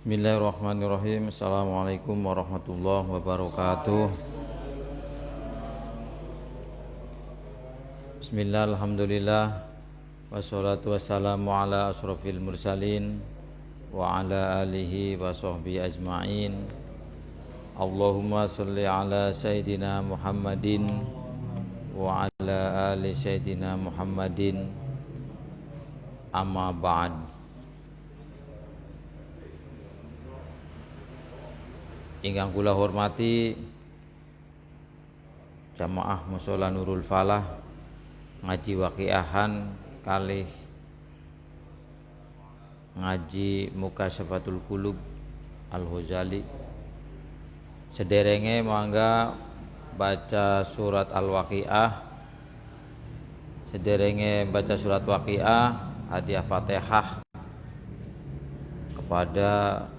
Bismillahirrahmanirrahim. Assalamualaikum warahmatullahi wabarakatuh. Bismillah, alhamdulillah, wassalatu wassalamu ala asrafil mursalin wa ala alihi wa sahbihi ajma'in. Allahumma salli ala sayyidina Muhammadin wa ala ali sayyidina Muhammadin, amma ba'd. Ingkang kula hormati jamaah Mushola Nurul Falah ngaji waqiahan kalih ngaji Mukashafatul Qulub Al-Ghazali. Sederenge mangga baca surat Al-Waqiah. Sederenge baca surat Waqiah, hadiah Fatihah kepada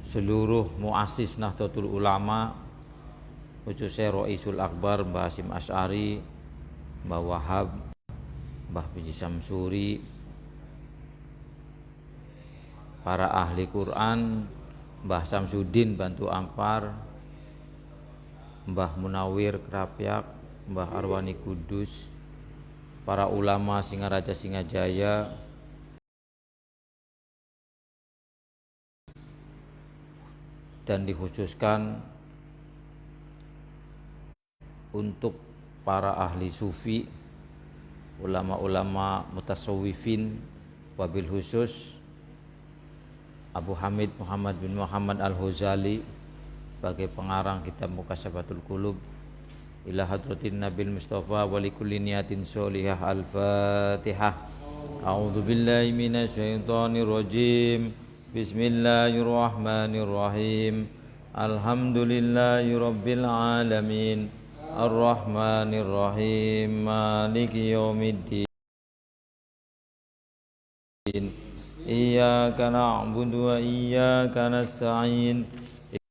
seluruh muassis Nahdlatul Ulama, khususnya Roisul Akbar Mbah Hasyim Asy'ari, Mbah Wahab, Mbah Biji Samsuri, para ahli Quran, Mbah Samsudin Bantu Ampar, Mbah Munawir Krapyak, Mbah Arwani Kudus, para ulama Singaraja Singajaya, dan dikhususkan untuk para ahli sufi, ulama-ulama mutasawwifin, wabil khusus Abu Hamid Muhammad bin Muhammad Al-Ghazali sebagai pengarang kitab Mukashafatul Qulub, ila hadratin Nabil Mustafa wa likulli niyatin sholihah. Al-Fatihah. A'udzu billahi minasyaitonir rajim. Bismillahirrahmanirrahim. Alhamdulillahi rabbil alamin. Ar-Rahmanirrahim. Maliki yaumiddin. Iyyaka na'budu wa iyyaka nasta'in.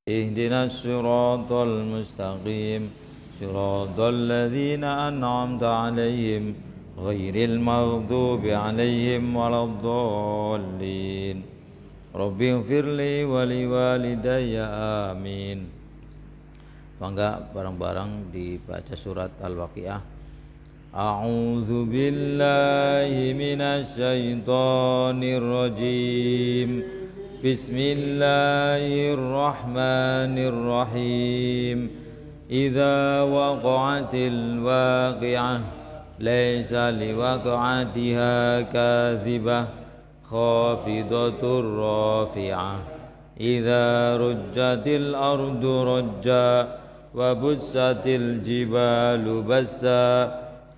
Ihdinas siratal mustaqim. Siratal ladzina an'amta 'alaihim ghairil maghdubi 'alaihim waladdallin. Rabbighfirli wa liwalidayya, amin. Mangga bareng-bareng dibaca surat Al-Waqiah. A'udzu billahi minasy syaithanir rajim. Bismillahirrahmanirrahim. Idza waqa'atil waqi'ah laisa liwaqa'atiha kadhibah khafidatur rafi'ah. Idza rujjatil ardu rajja wa bussatil jibalu bassa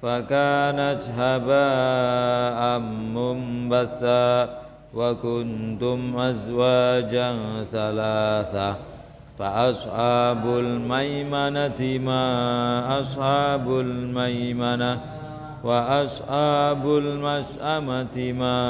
fakanat haba'an mumbatha wa kuntum azwajan thalatha fa ashabul maimanati ma ashabul maimanah wa ashabul mas'amati ma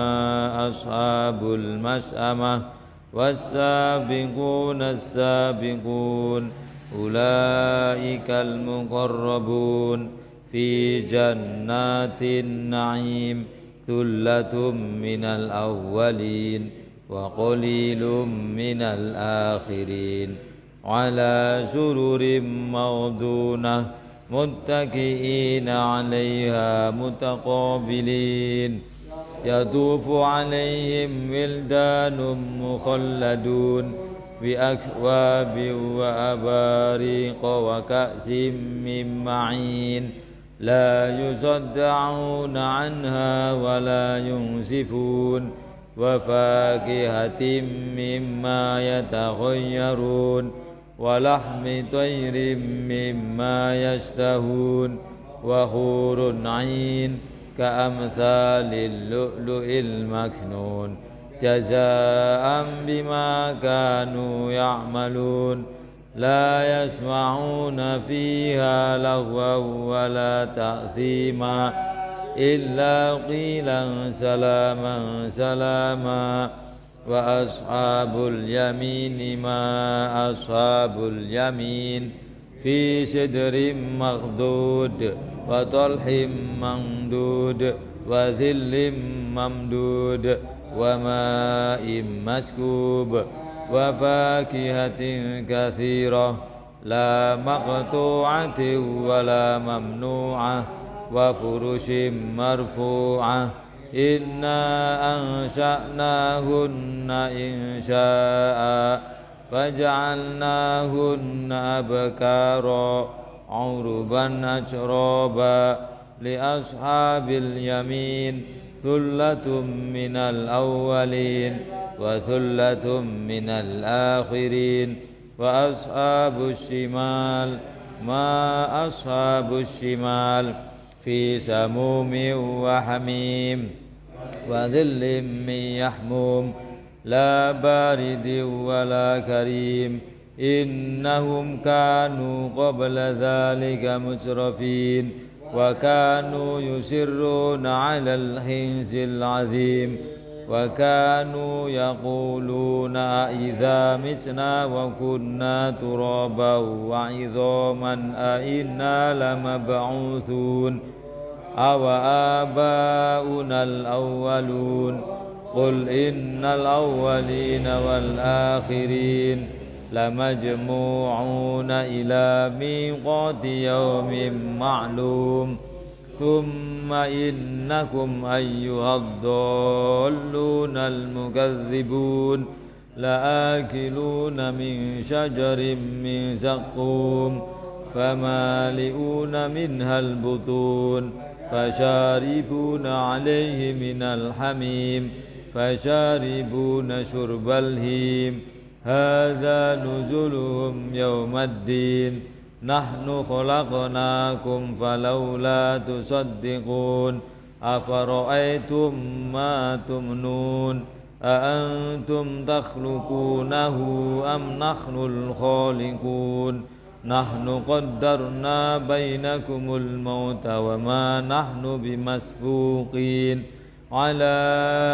ashabul mas'amah was-sabiquna as-sabiqun ulaikal muqarrabun fi jannatin na'im thullatum minal awwalin wa qalilum minal akhirin ala sururim mawdunah muttaqiina 'alaiha mutaqabilin yatufu 'alaihim wildanun mukhalladun bi akwabin wa abariqa wa ka'sim min ma'in la yusaddauna 'anha wa la yunsifun wa fakihatin mimma yatakhayyarun wa lahmi tayrin mimma yashtahun wa hurun 'ain ka'amthalil lu'lu'il maknun jazaa'an bima kanu ya'malun la yasma'una fiha lagwan wa la ta'thima illa qilan salaman salama. Wa ashabul yamini ma ashabul yamin fi sidrim maghdud wa talhim mamdud wa dhillim mamdud وماء مسكوب وفاكهة كثيرة لا مقطوعة ولا ممنوعة وفرش مرفوعة إنا أنشأناهن إنشاء فجعلناهن أبكارا عربا أترابا لأصحاب اليمين ثلة من الأولين وثلة من الآخرين وأصحاب الشمال ما أصحاب الشمال في سموم وحميم وظل من يحموم لا بارد ولا كريم إنهم كانوا قبل ذلك مسرفين وكانوا يسرون على الحنث العظيم وكانوا يقولون أإذا متنا وكنا ترابا وعظاما أإنا لمبعوثون أو آباؤنا الأولون قل إن الأولين والآخرين لمجموعون إلى ميقات يوم معلوم ثم إنكم أيها الضالون المكذبون لآكلون من شجر من زقوم فمالئون منها البطون فشاربون عليه من الحميم فشاربون شرب الهيم هذا نزلهم يوم الدين نحن خلقناكم فلولا تصدقون أفرأيتم ما تمنون أأنتم تخلقونه أم نحن الخالقون نحن قدرنا بينكم الموت وما نحن بمسبوقين على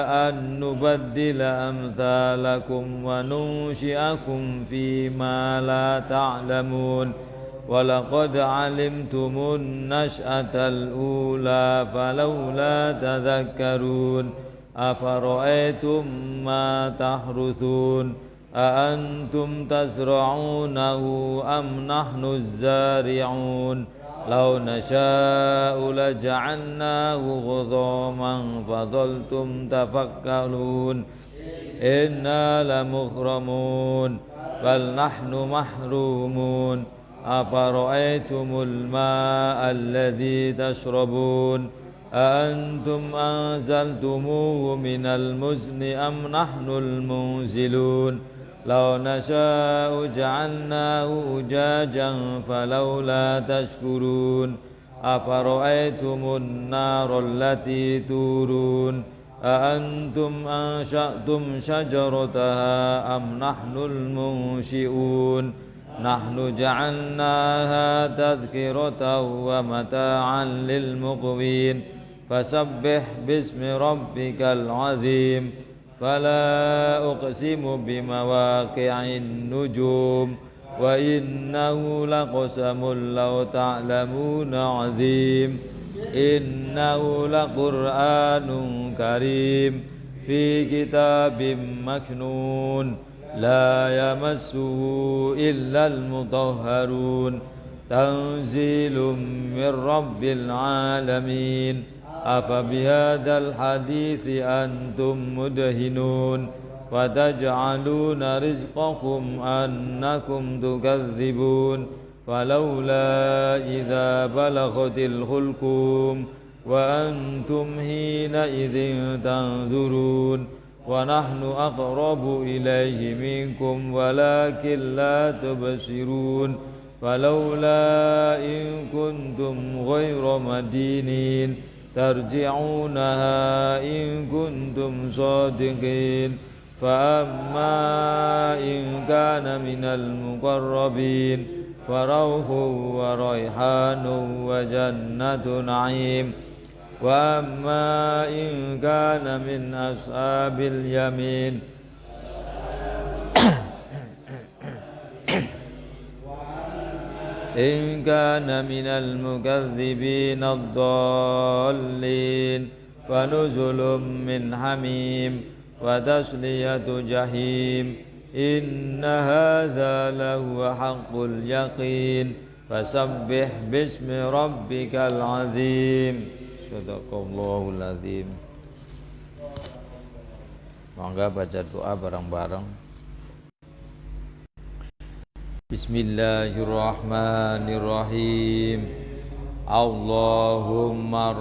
أن نبدل أمثالكم وننشئكم فيما لا تعلمون ولقد علمتم النشأة الأولى فلولا تذكرون أفرأيتم ما تحرثون أأنتم تزرعونه أم نحن الزارعون لو نشاء لجعلناه غضاما فظلتم تفكرون إنا لمغرمون بل نحن محرومون أفرأيتم الماء الذي تشربون أأنتم أنزلتموه من المزن أم نحن المنزلون لو نشاء جعلناه أجاجا فلولا تشكرون أفرأيتم النار التي تورون أأنتم أنشأتم شجرتها أم نحن المنشئون نحن جعلناها تذكرة ومتاعا للمقوين فسبح باسم ربك العظيم فلا أقسم بمواقع النجوم وإنه لقسم لو تعلمون عظيم إنه لقرآن كريم في كتاب مكنون لا يمسه إلا المطهرون تنزيل من رب العالمين أفبهذا الحديث أنتم مدهنون وتجعلون رزقكم أنكم تكذبون فلولا إذا بلغت الحلقوم وأنتم حينئذ تنظرون ونحن أقرب إليه منكم ولكن لا تبصرون فلولا إن كنتم غير مدينين ترجعونها إن كنتم صادقين فأما إن كان من المقربين فروح وريحان وجنة نعيم وأما إن كان من أصحاب اليمين إن كان من المكذبين الضالين فنزل من حميم wa tasliyatu jahim. Inna hadza lahu haqqul yaqin. Fasabbih bismi rabbikal azim. Sadaqallahul azim. Mangga baca doa bareng-bareng. Bismillahirrahmanirrahim. Allahumma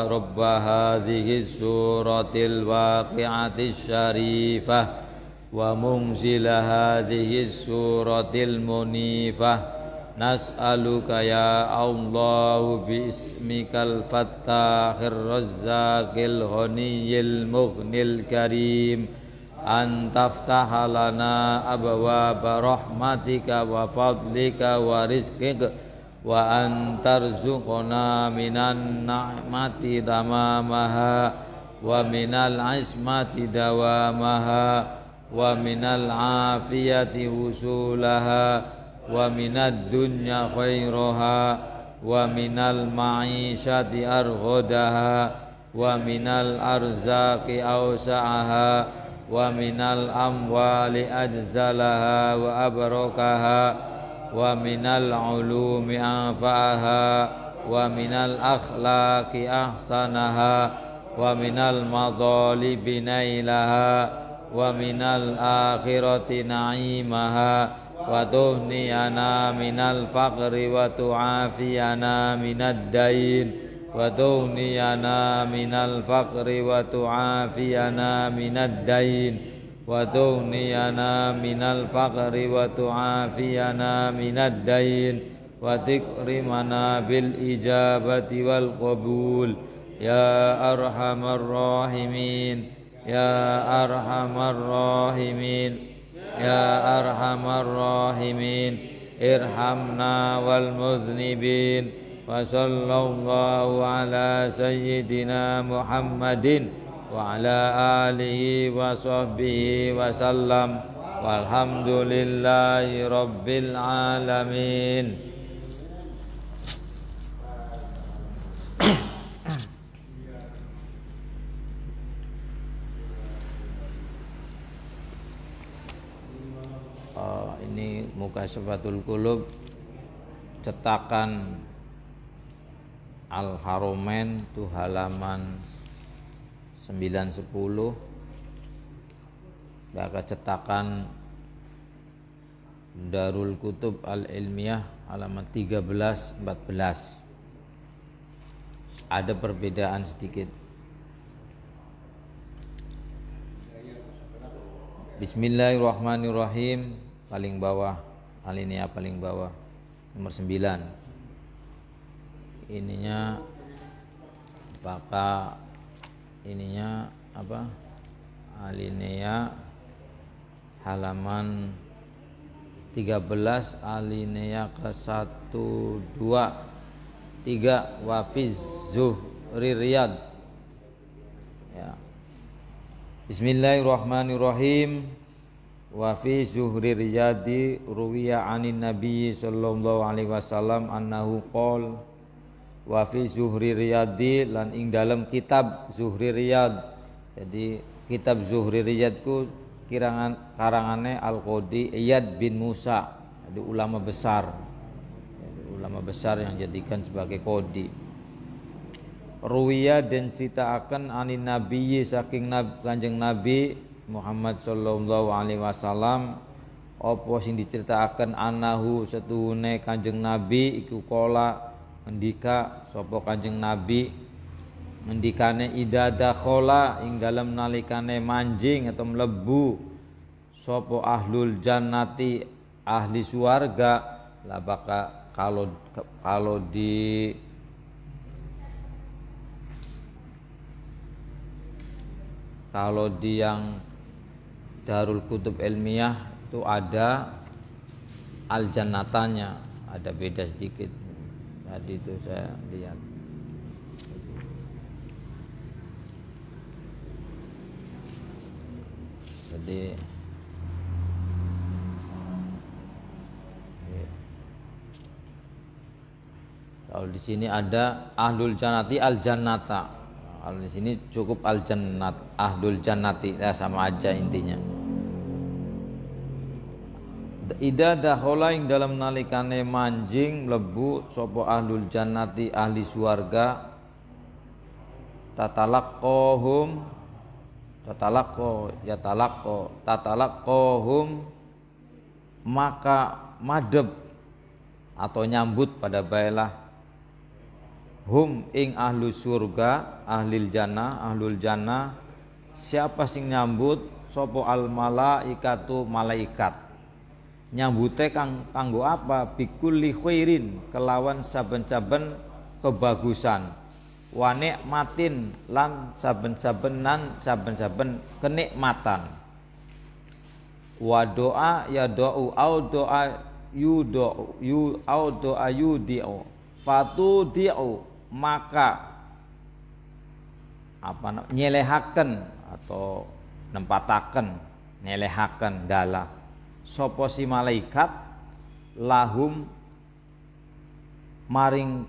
rabba hadhihi suratil waqi'atis syarifah wa munzila hadhihi suratil munifah. Nas'aluka ya Allah bismikal fattahir razzaqil ghaniyil mughnil karim an taftaha lana abwaaba rahmatika wa fadlika wa rizqika wa an tarzuqna minan ni'mati tamamaha wa minal ismati dawamaha wa minal afiyati husulaha wa minad dunya khairaha wa minal ma'ishati arghadaha wa minal arzaqi awsa'aha wa minal amwali ajzalaha wa abrakaha wa minal ulumi anfa'aha wa minal akhlaqi ahsanaha wa minal madhalibi nailaha wa minal akhirati na'imaha wa tuhniyana minal faqri wa tu'afiyana minad dain wa tughniyana minal faqri wa tu'afiyana minad dain wa tughniyana minal faqri wa tu'afiyana minad dain wa tikrimana bil ijabati wal qabul ya arhamar rahimin ya arhamar rahimin ya arhamar rahimin irhamna wal mudhnibin wa sallallahu ala sayyidina Muhammadin wa ala alihi wa sahbihi wa sallam walhamdulillahi rabbil alamin. Ini Mukashafatul Qulub cetakan Al-Haromain itu halaman 910. Bahkan cetakan Darul Kutub Al-Ilmiyah halaman 13-14. Ada perbedaan sedikit. Bismillahirrahmanirrahim. Paling bawah, alinea paling bawah, nomor 9. Ininya apakah ininya apa? Alinea halaman 13, alinea ke 1 2 3 wa fi Zuhri Riyad. Ya. Bismillahirrahmanirrahim. Wa fi Zuhri Riyadi ruwiya anin Nabi sallallahu alaihi wasallam annahu qol wa fi Zuhri Riyadi lan ing dalam kitab Zuhri Riyad. Jadi kitab Zuhri Riyad ku karangane Al-Qadi Iyad bin Musa, jadi ulama besar. Ulama besar yang jadikan sebagai qadi. Ruwiya dan ceritakan anin Nabi saking Kanjeng Nabi Muhammad sallallahu alaihi wasallam apa sing diceritakan anahu setuhune Kanjeng Nabi iku kola ngendika sapa Kanjeng Nabi ngendikane idada khola ing dalem nalikane manjing atau mlebu sapa ahlul jannati ahli suarga lah baka kalau di yang Darul Kutub Ilmiyah itu ada al-jannatanya, ada beda sedikit. Tadi itu saya lihat. Jadi kalau di sini ada ahlul jannati al-jannata. Di sini cukup al jannat, ahlul jannati, ya sama aja intinya. Ida dakhala ing dalam nalikane manjing mlebu sapa ahlul jannati ahli swarga tatalaqahum maka madhep atau nyambut pada baiklah hum ing ahlu surga ahlul jannah siapa sing nyambut sapa al malaikatu malaikat nyambute kanggo apa bikulli khairin kelawan saben-saben kebagusan wa nikmatin lan saben-saben kenikmatan wa doa ya doa au doa yudi'u fatu di'u maka nyelehaken atau nempataken nyelehaken dalah sapa si malaikat lahum maring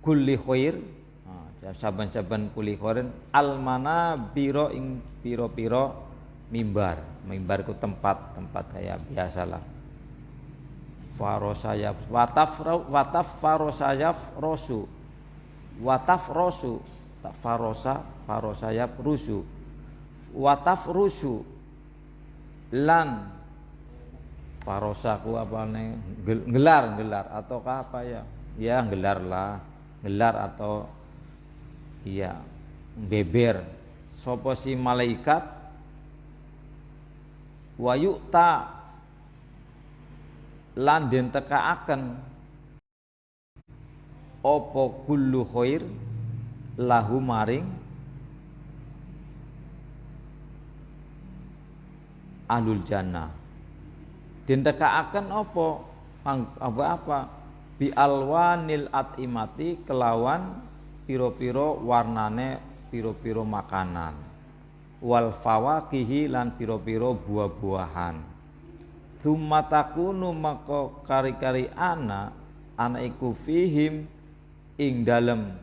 kulli khair saben-saben kulli khairin almana biro ing piro-piro mimbar ku tempat kayak biasalah farosayaf wataf farosayaf rosu wataf rosu tak farosayaf rusu wataf rusu lan parosaku apa nih gelar atau apa ya gelar atau iya beber sopo si malaikat wayukta lan den tekaaken opo kullu khair lahu maring ahlul jannah dintekaaken apa bi alwanil atimati kelawan piro-piro warnane piro-piro makanan wal fawakihi lan piro-piro buah-buahan tsumma takunu maka kari-kari ana iku fihim ing dalem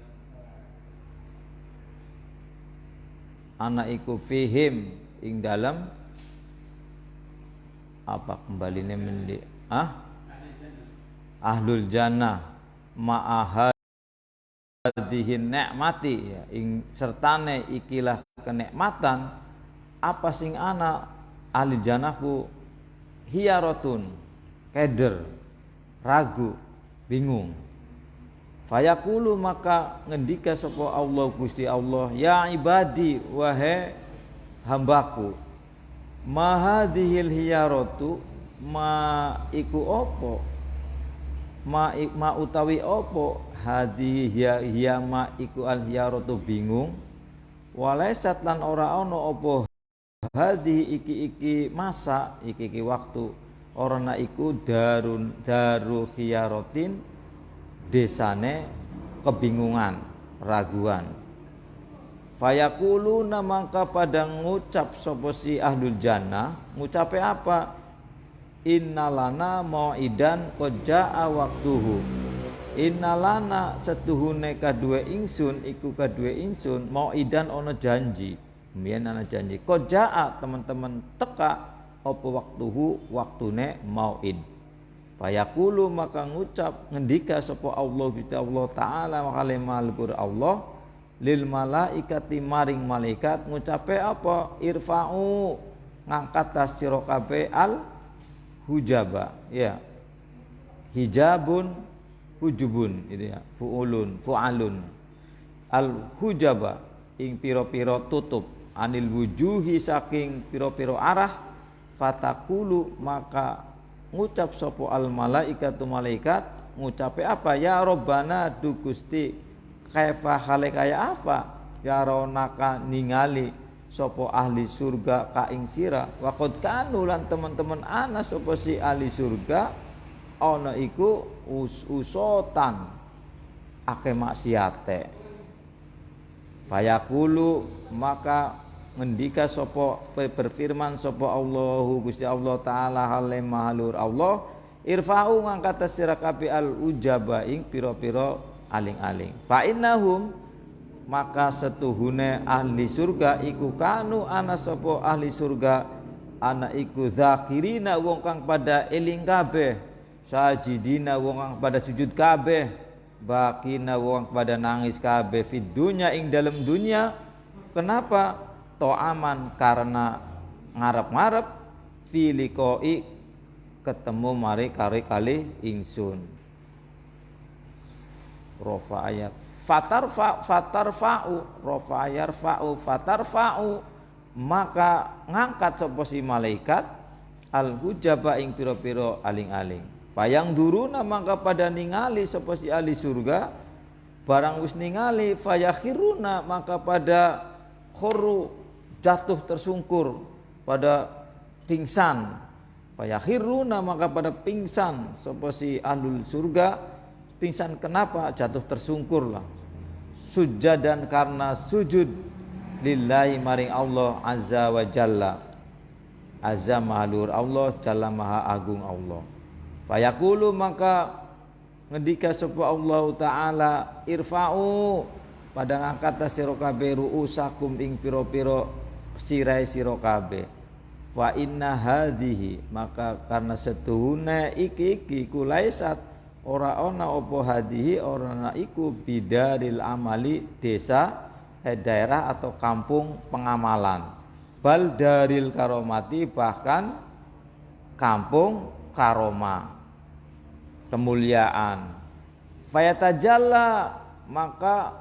apa kembaline mendik ahlul jannah ma'ahadhihin nikmati ya ing sertane ikilah kenikmatan apa sing ana ahli jannahku hiyaratun keder ragu bingung fayaqulu maka ngendika sapa Allah Gusti Allah ya ibadi wahai hambaku mahadhil hiyaratu ma iku opo ma utawi opo hadhi hiya ma iku al hiyaratu bingung walaisat lan ora ono opo hadhi iki masa iki waktu orana iku daru hiyaratin desane kebingungan raguan fayaquluna mangka pada ngucap sapa si ahlul jannah ngucape apa innalana mau'idan qad jaa waqtuhu innalana setuhune kadue ingsun iku kadue ingsun mau'idan ana janji mbiyen ana janji qad jaa teman-teman teka apa waktuhu waktune mau'id fayaqulu maka ngucap ngendika sapa Allah Gusti Allah taala makalimah Allah lil malaikati maring malaikat ngucape apa irfa'u ngangkat tasira kabeh al hujaba ya hijabun hujubun itu ya fu'alun al hujaba ing pira-pira tutup anil wujuhi saking pira-pira arah fatakulu maka ngucap sapa al malaikatu malaikat ngucape apa ya robbana du Gusti kaifa hale kaya apa ya ronaka ningali sapa ahli surga ka ing sira waqad kanu lan teman-teman ana sapa si ahli surga ana iku usotan akeh maksiate fayaqulu maka ngendika sapa berfirman sapa Allahu Gusti Allah taala hale mahlur Allah irfa'u ngangkat sira kabeh al ujaba ing pira-pira aling-aling fa innahum maka setuhune ahli surga iku kanu ana sapa ahli surga ana iku zakirina wong kang pada eling kabeh, sajidina wong kang pada sujud kabeh, bakina wong pada nangis kabeh fid dunya ing dalam dunia. Kenapa? To'aman karena ngarep-ngarep filikoi ketemu mari kali ingsun. Rofa ayat fatarfa'u rofa yarfa'u fatarfa'u maka ngangkat sapa si malaikat al hujaba ing pira-pira aling-aling. Payang duruna maka pada ningali sapa si ahli surga barang wis ningali fayakhiruna maka pada khuru jatuh tersungkur pada pingsan. Fayakhiruna maka pada pingsan sapa si ahlul surga. Pingsan kenapa? Jatuh tersungkur lah. Sujadan karena sujud lillahi maring Allah azza wa jalla. Azza mahalur Allah, jalla maha agung Allah. Fayaqulu maka ngendika sapa Allah taala irfa'u pada ngangkat sira kabeh ruusakum ing pira-pira sirai sira kabeh. Wa inna hadhihi maka karena setuhune iki kulaisat ora ana apa hadihi ora ana iku bidaril amali desa daerah atau kampung pengamalan bal daril karomati bahkan kampung karoma kemuliaan. Fayatajalla maka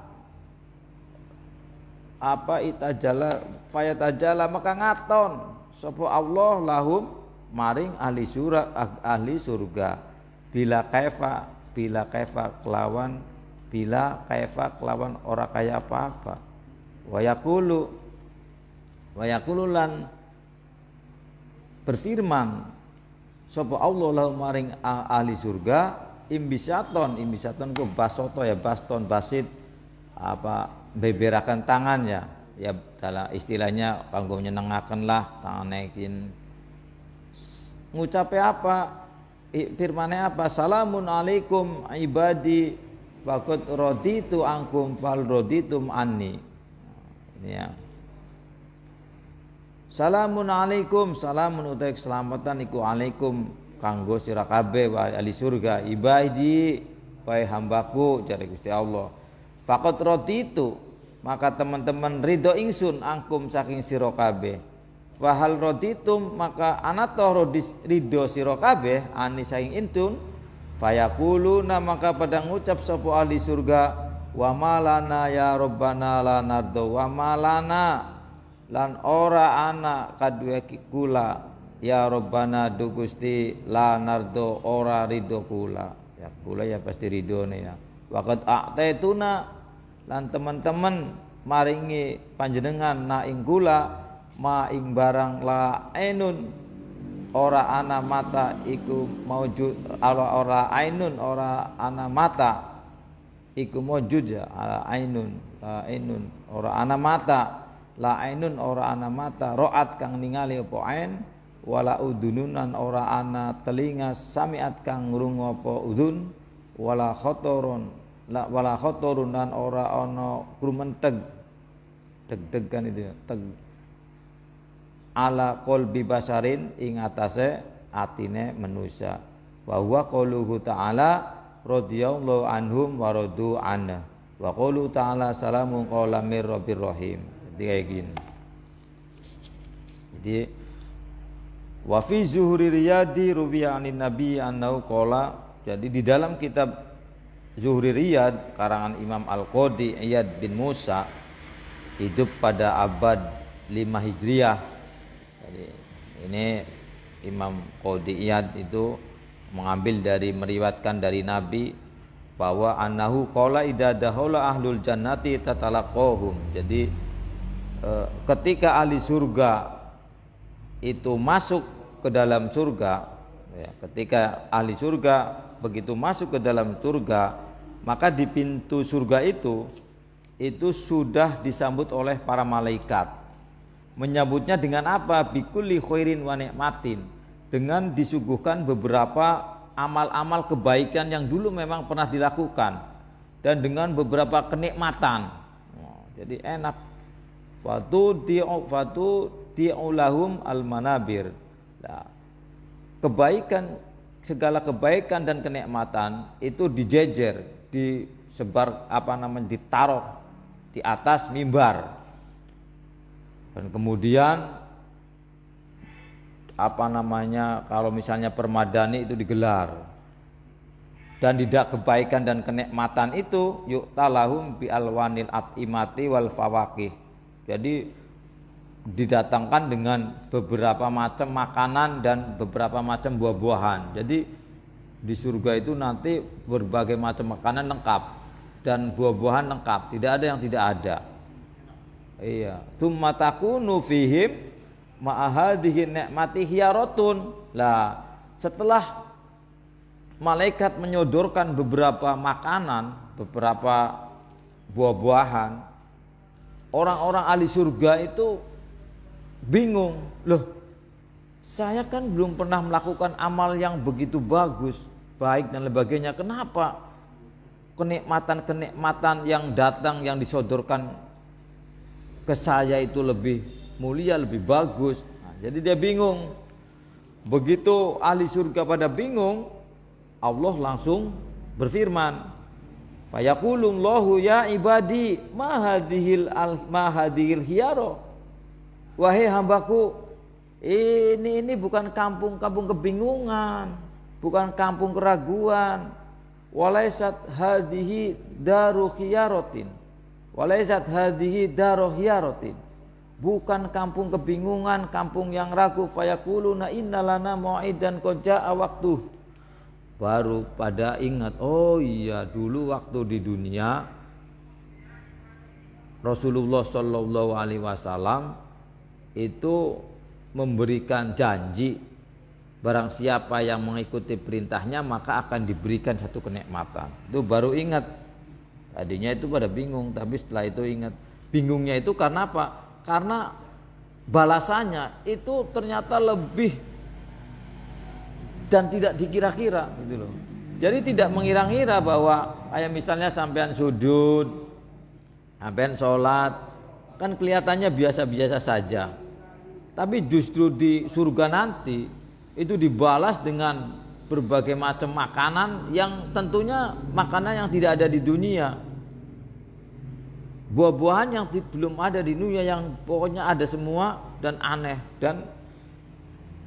apa itajalla fayatajalla maka ngaton sapa Allah lahum maring ahli surga bila kaifa kelawan ora kaya apa-apa. Wa yaqulu lan berfirman sapa Allah lahum maring ahli surga imbisaton ku basoto ya baston basit apa beberakan tangannya ya dalam istilahnya kanggo nyenengaken lah tangane kin ngucape apa firmane apa salamun alaikum ibadi faqad raditu ankum fal raditum anni. Ini ya. Salamun alaikum salamun utai keselamatan iku alaikum kanggo sira kabeh wa ahli surga ibadi wae hambaku jare Gusti Allah. Faqad raditu maka teman-teman ridho ingsun angkum saking sira kabeh. Wahal roditum maka anatoh ridho sira kabeh ani saking intun fayaquluna maka pada ngucap sapa ahli surga wa malana ya rabbana la nardo wa malana lan ora ana kadue kula ya rabbana du Gusti la nardo ora ridho kula ya kula ya pasti ridhone ya waqad a'taituna lan teman-teman maringi panjenengan na ing kula ma ing barang la ainun ora ana mata iku maujud ora ainun ora ana mata iku maujud ya ala ainun la ainun ora ana mata la ainun ora ana mata roat kang ningali apa ain wala udununan ora ana telinga samiat kang ngrungu apa udun wala khotorun wala khotorun lan ora ana krumenteg deg-degan itu teg ala qalbi basarin ing atase atine manusia wa huwa qauluhu ta'ala radhiyallahu anhum wa radu anna wa qaulu ta'ala salamun qawlan mir rabbir rahim. Jadi kayak gini. Jadi wa fi zuhuri riyadi ruwiya anin nabi annahu qala. Jadi di dalam kitab Zuhri Riyad karangan Imam Al-Qadi Iyad bin Musa hidup pada abad 5 Hijriah. Jadi ini Imam Qadi Iyad itu mengambil dari meriwayatkan dari Nabi bahwa annahu qala idza dakhala ahlul jannati tatalaqahum. Jadi ketika ahli surga itu masuk ke dalam surga ya, ketika ahli surga begitu masuk ke dalam surga maka di pintu surga itu sudah disambut oleh para malaikat. Menyambutnya dengan apa? Bikulli khairin wa nikmatin, dengan disuguhkan beberapa amal-amal kebaikan yang dulu memang pernah dilakukan dan dengan beberapa kenikmatan. Jadi enak. Fatu di'ulahum al-manabir. Nah, kebaikan, segala kebaikan dan kenikmatan itu dijejer, disebar ditaruh di atas mimbar. Dan kemudian kalau misalnya permadani itu digelar. Dan tidak kebaikan dan kenikmatan itu yu'talahum bi alwanil at'imati wal fawakih. Jadi didatangkan dengan beberapa macam makanan dan beberapa macam buah-buahan. Jadi di surga itu nanti berbagai macam makanan lengkap dan buah-buahan lengkap, tidak ada yang tidak ada. Iya, tsumma takunu fihim ma'ahadhihi ni'mati hiyaratun. Lah, setelah malaikat menyodorkan beberapa makanan, beberapa buah-buahan, orang-orang ahli surga itu bingung. Loh, saya kan belum pernah melakukan amal yang begitu bagus, baik dan sebagainya. Kenapa kenikmatan-kenikmatan yang datang, yang disodorkan ke saya itu lebih mulia, lebih bagus? Nah, jadi dia bingung. Begitu ahli surga pada bingung, Allah langsung berfirman, fayaqulullahu ya ibadi ma hadhil hiyaro. Wahai hambaku, ini bukan kampung kebingungan, bukan kampung keraguan. Walaysat hadhihi daru khiyaratin. Walaysat hadhihi daru khiyaratin. Bukan kampung kebingungan, kampung yang ragu. Fayaquluna innalana mau'idan qad jaa waqtuh. Baru pada ingat, oh iya, dulu waktu di dunia Rasulullah Shallallahu Alaihi Wasallam itu memberikan janji, barang siapa yang mengikuti perintahnya maka akan diberikan satu kenikmatan. Itu baru ingat. Tadinya itu pada bingung, tapi setelah itu ingat. Bingungnya itu karena apa? Karena balasannya itu ternyata lebih dan tidak dikira-kira gitu loh. Jadi tidak mengira-ngira bahwa kayak misalnya sampean sujud, sampean sholat, kan kelihatannya biasa-biasa saja. Tapi justru di surga nanti itu dibalas dengan berbagai macam makanan yang tentunya makanan yang tidak ada di dunia. Buah-buahan yang belum ada di dunia, yang pokoknya ada semua dan aneh dan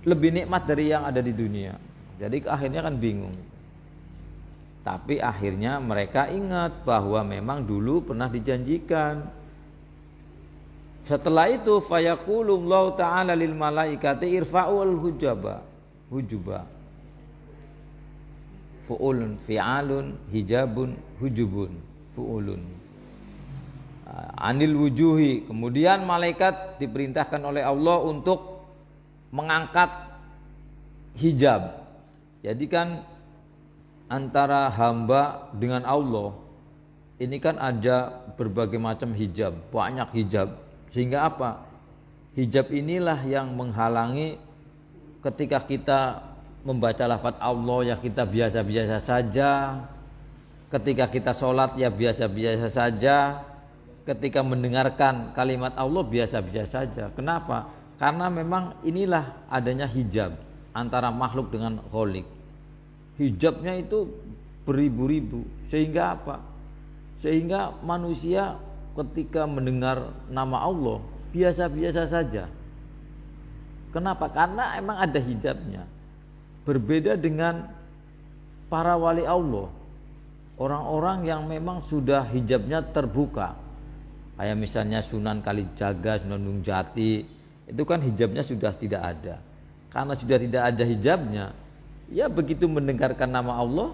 lebih nikmat dari yang ada di dunia. Jadi akhirnya kan bingung. Tapi akhirnya mereka ingat bahwa memang dulu pernah dijanjikan. Setelah itu fayaqulullahu ta'ala lil malaikati irfa'ul hujuba. Fu'ulun fi'alun hijabun hujubun fu'ulun. Anil wujuhi. Kemudian malaikat diperintahkan oleh Allah untuk mengangkat hijab. Jadi kan antara hamba dengan Allah ini kan ada berbagai macam hijab, banyak hijab. Sehingga apa? Hijab inilah yang menghalangi ketika kita membaca lafaz Allah ya kita biasa-biasa saja. Ketika kita sholat ya biasa-biasa saja. Ketika mendengarkan kalimat Allah biasa-biasa saja. Kenapa? Karena memang inilah adanya hijab antara makhluk dengan khalik. Hijabnya itu beribu-ribu. Sehingga apa? Sehingga manusia ketika mendengar nama Allah biasa-biasa saja. Kenapa? Karena emang ada hijabnya. Berbeda dengan para wali Allah, orang-orang yang memang sudah hijabnya terbuka. Kayak misalnya Sunan Kalijaga, Sunan Gunung Jati, itu kan hijabnya sudah tidak ada. Karena sudah tidak ada hijabnya, ya begitu mendengarkan nama Allah,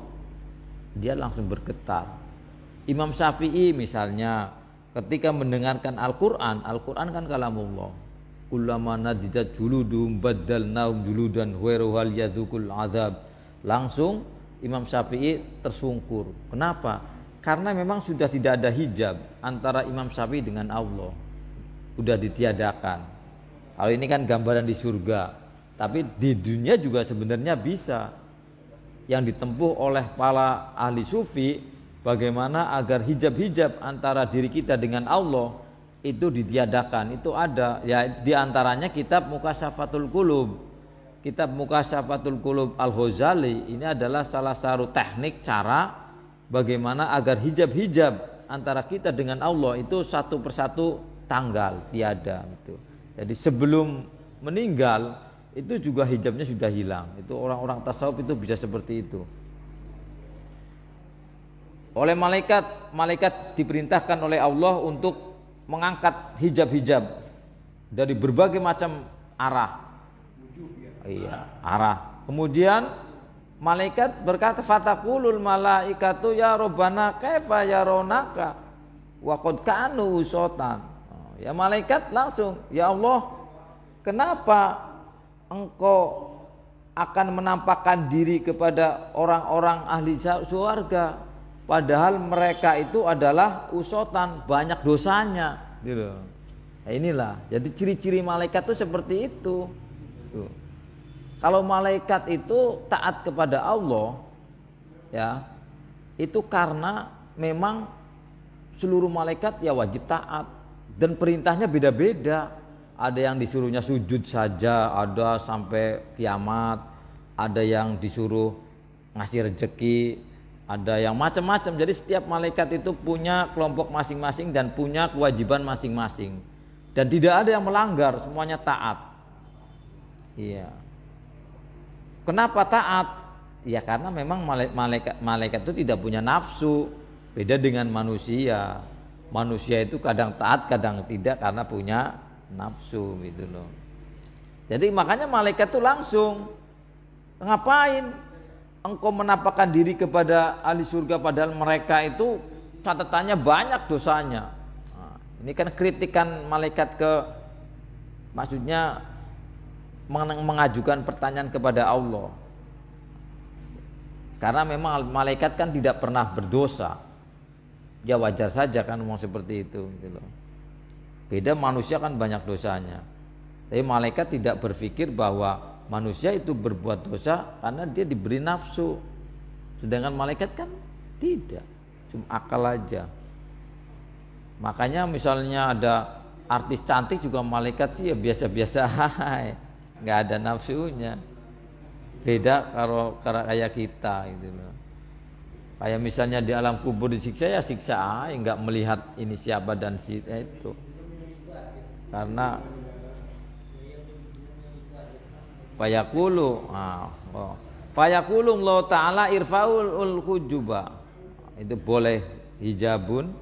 dia langsung bergetar. Imam Syafi'i misalnya, ketika mendengarkan Al-Quran, Al-Quran kan kalamullah. Kullama nadidat juludum baddalnahum juludan ghairuhal yadzukul azab. Langsung Imam Syafi'i tersungkur. Kenapa? Karena memang sudah tidak ada hijab antara Imam Syafi'i dengan Allah. Sudah ditiadakan. Kalau ini kan gambaran di surga. Tapi di dunia juga sebenarnya bisa. Yang ditempuh oleh para ahli sufi, bagaimana agar hijab-hijab antara diri kita dengan Allah itu ditiadakan. Itu ada ya, diantaranya kitab Mukasyafatul Qulub. Kitab Mukasyafatul Qulub Al-Ghazali ini adalah salah satu teknik cara bagaimana agar hijab-hijab antara kita dengan Allah itu satu persatu tanggal, tiada gitu. Jadi sebelum meninggal itu juga hijabnya sudah hilang. Itu orang-orang tasawuf itu bisa seperti itu. Oleh malaikat diperintahkan oleh Allah untuk mengangkat hijab-hijab dari berbagai macam arah. Iya, arah. Kemudian malaikat berkata, fataqulul malaikatu ya Rabbana kaifa yaronaka wa qad kanu usotan. Ya malaikat langsung, ya Allah, kenapa engkau akan menampakkan diri kepada orang-orang ahli surga, padahal mereka itu adalah usotan, banyak dosanya gitu. Nah, inilah jadi ciri-ciri malaikat itu seperti itu. Tuh. Kalau malaikat itu taat kepada Allah ya, itu karena memang seluruh malaikat ya wajib taat dan perintahnya beda-beda. Ada yang disuruhnya sujud saja, ada sampai kiamat, ada yang disuruh ngasih rezeki, ada yang macam-macam. Jadi setiap malaikat itu punya kelompok masing-masing dan punya kewajiban masing-masing. Dan tidak ada yang melanggar, semuanya taat. Iya. Kenapa taat? Ya karena memang malaikat itu tidak punya nafsu. Beda dengan manusia. Manusia itu kadang taat, kadang tidak karena punya nafsu gitu loh. Jadi makanya malaikat itu langsung, ngapain engkau menampakkan diri kepada ahli surga padahal mereka itu catatannya banyak dosanya. Nah, ini kan kritikan malaikat maksudnya mengajukan pertanyaan kepada Allah. Karena memang malaikat kan tidak pernah berdosa. Ya wajar saja kan ngomong seperti itu gitu loh. Beda manusia kan banyak dosanya. Tapi malaikat tidak berpikir bahwa manusia itu berbuat dosa karena dia diberi nafsu. Sedangkan malaikat kan tidak, cuma akal aja. Makanya misalnya ada artis cantik juga malaikat sih ya biasa-biasa, nggak ada nafsunya. Beda kalau kayak kita gitu loh. Kayak misalnya di alam kubur disiksa ya siksa aja, nggak melihat ini siapa dan si itu. Karena fayaqulu Allah Ta'ala irfaul hujuba. Itu boleh hijabun,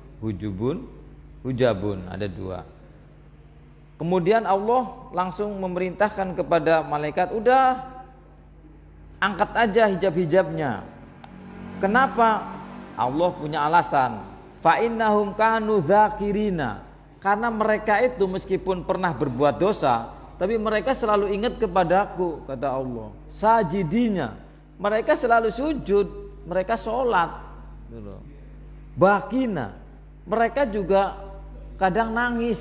hujabun, ada dua. Kemudian Allah langsung memerintahkan kepada malaikat, udah angkat aja hijab-hijabnya. Kenapa? Allah punya alasan. Fa innahum kanu dzakirina. Karena mereka itu meskipun pernah berbuat dosa, tapi mereka selalu ingat kepadaku, kata Allah. Sajidinya, mereka selalu sujud, mereka sholat. Bakina, mereka juga kadang nangis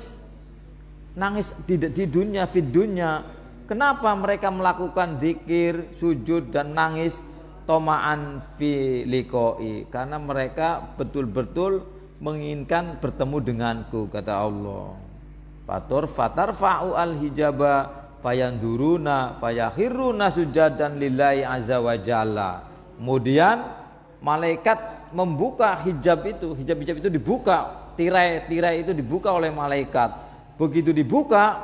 di dunia, fid dunya. Kenapa mereka melakukan zikir, sujud dan nangis? Toma'an fi liqa'i, karena mereka betul-betul menginginkan bertemu denganku, kata Allah. Fatarfa'u al-hijaba fayanduruna fayakhiruna sujadan lillahi azza wa jalla. Kemudian malaikat membuka hijab itu dibuka, tirai itu dibuka oleh malaikat. Begitu dibuka,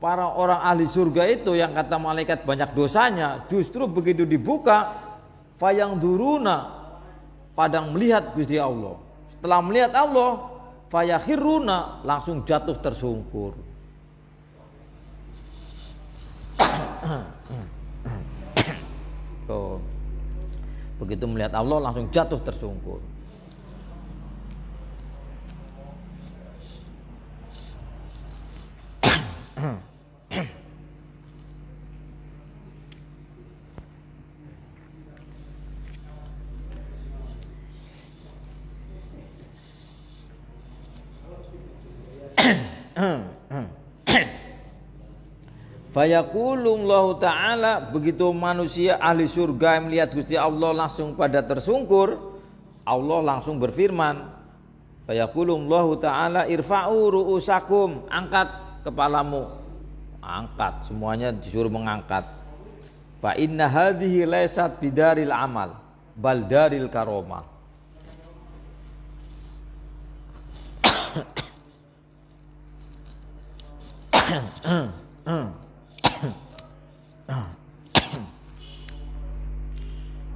para orang ahli surga itu yang kata malaikat banyak dosanya, justru begitu dibuka fayanduruna, padang melihat Gusti Allah. Setelah melihat Allah, fayakhiruna, langsung jatuh tersungkur. Tuh. Begitu melihat Allah langsung jatuh tersungkur. Fayaqulullahu ta'ala, begitu manusia ahli surga melihat Gusti Allah langsung pada tersungkur, Allah langsung berfirman, Fayaqulullahu ta'ala irfa'u ru'usakum, angkat kepalamu. Angkat, semuanya disuruh mengangkat. Fa inna hadhihi laysat bidaril amal bal daril karomah.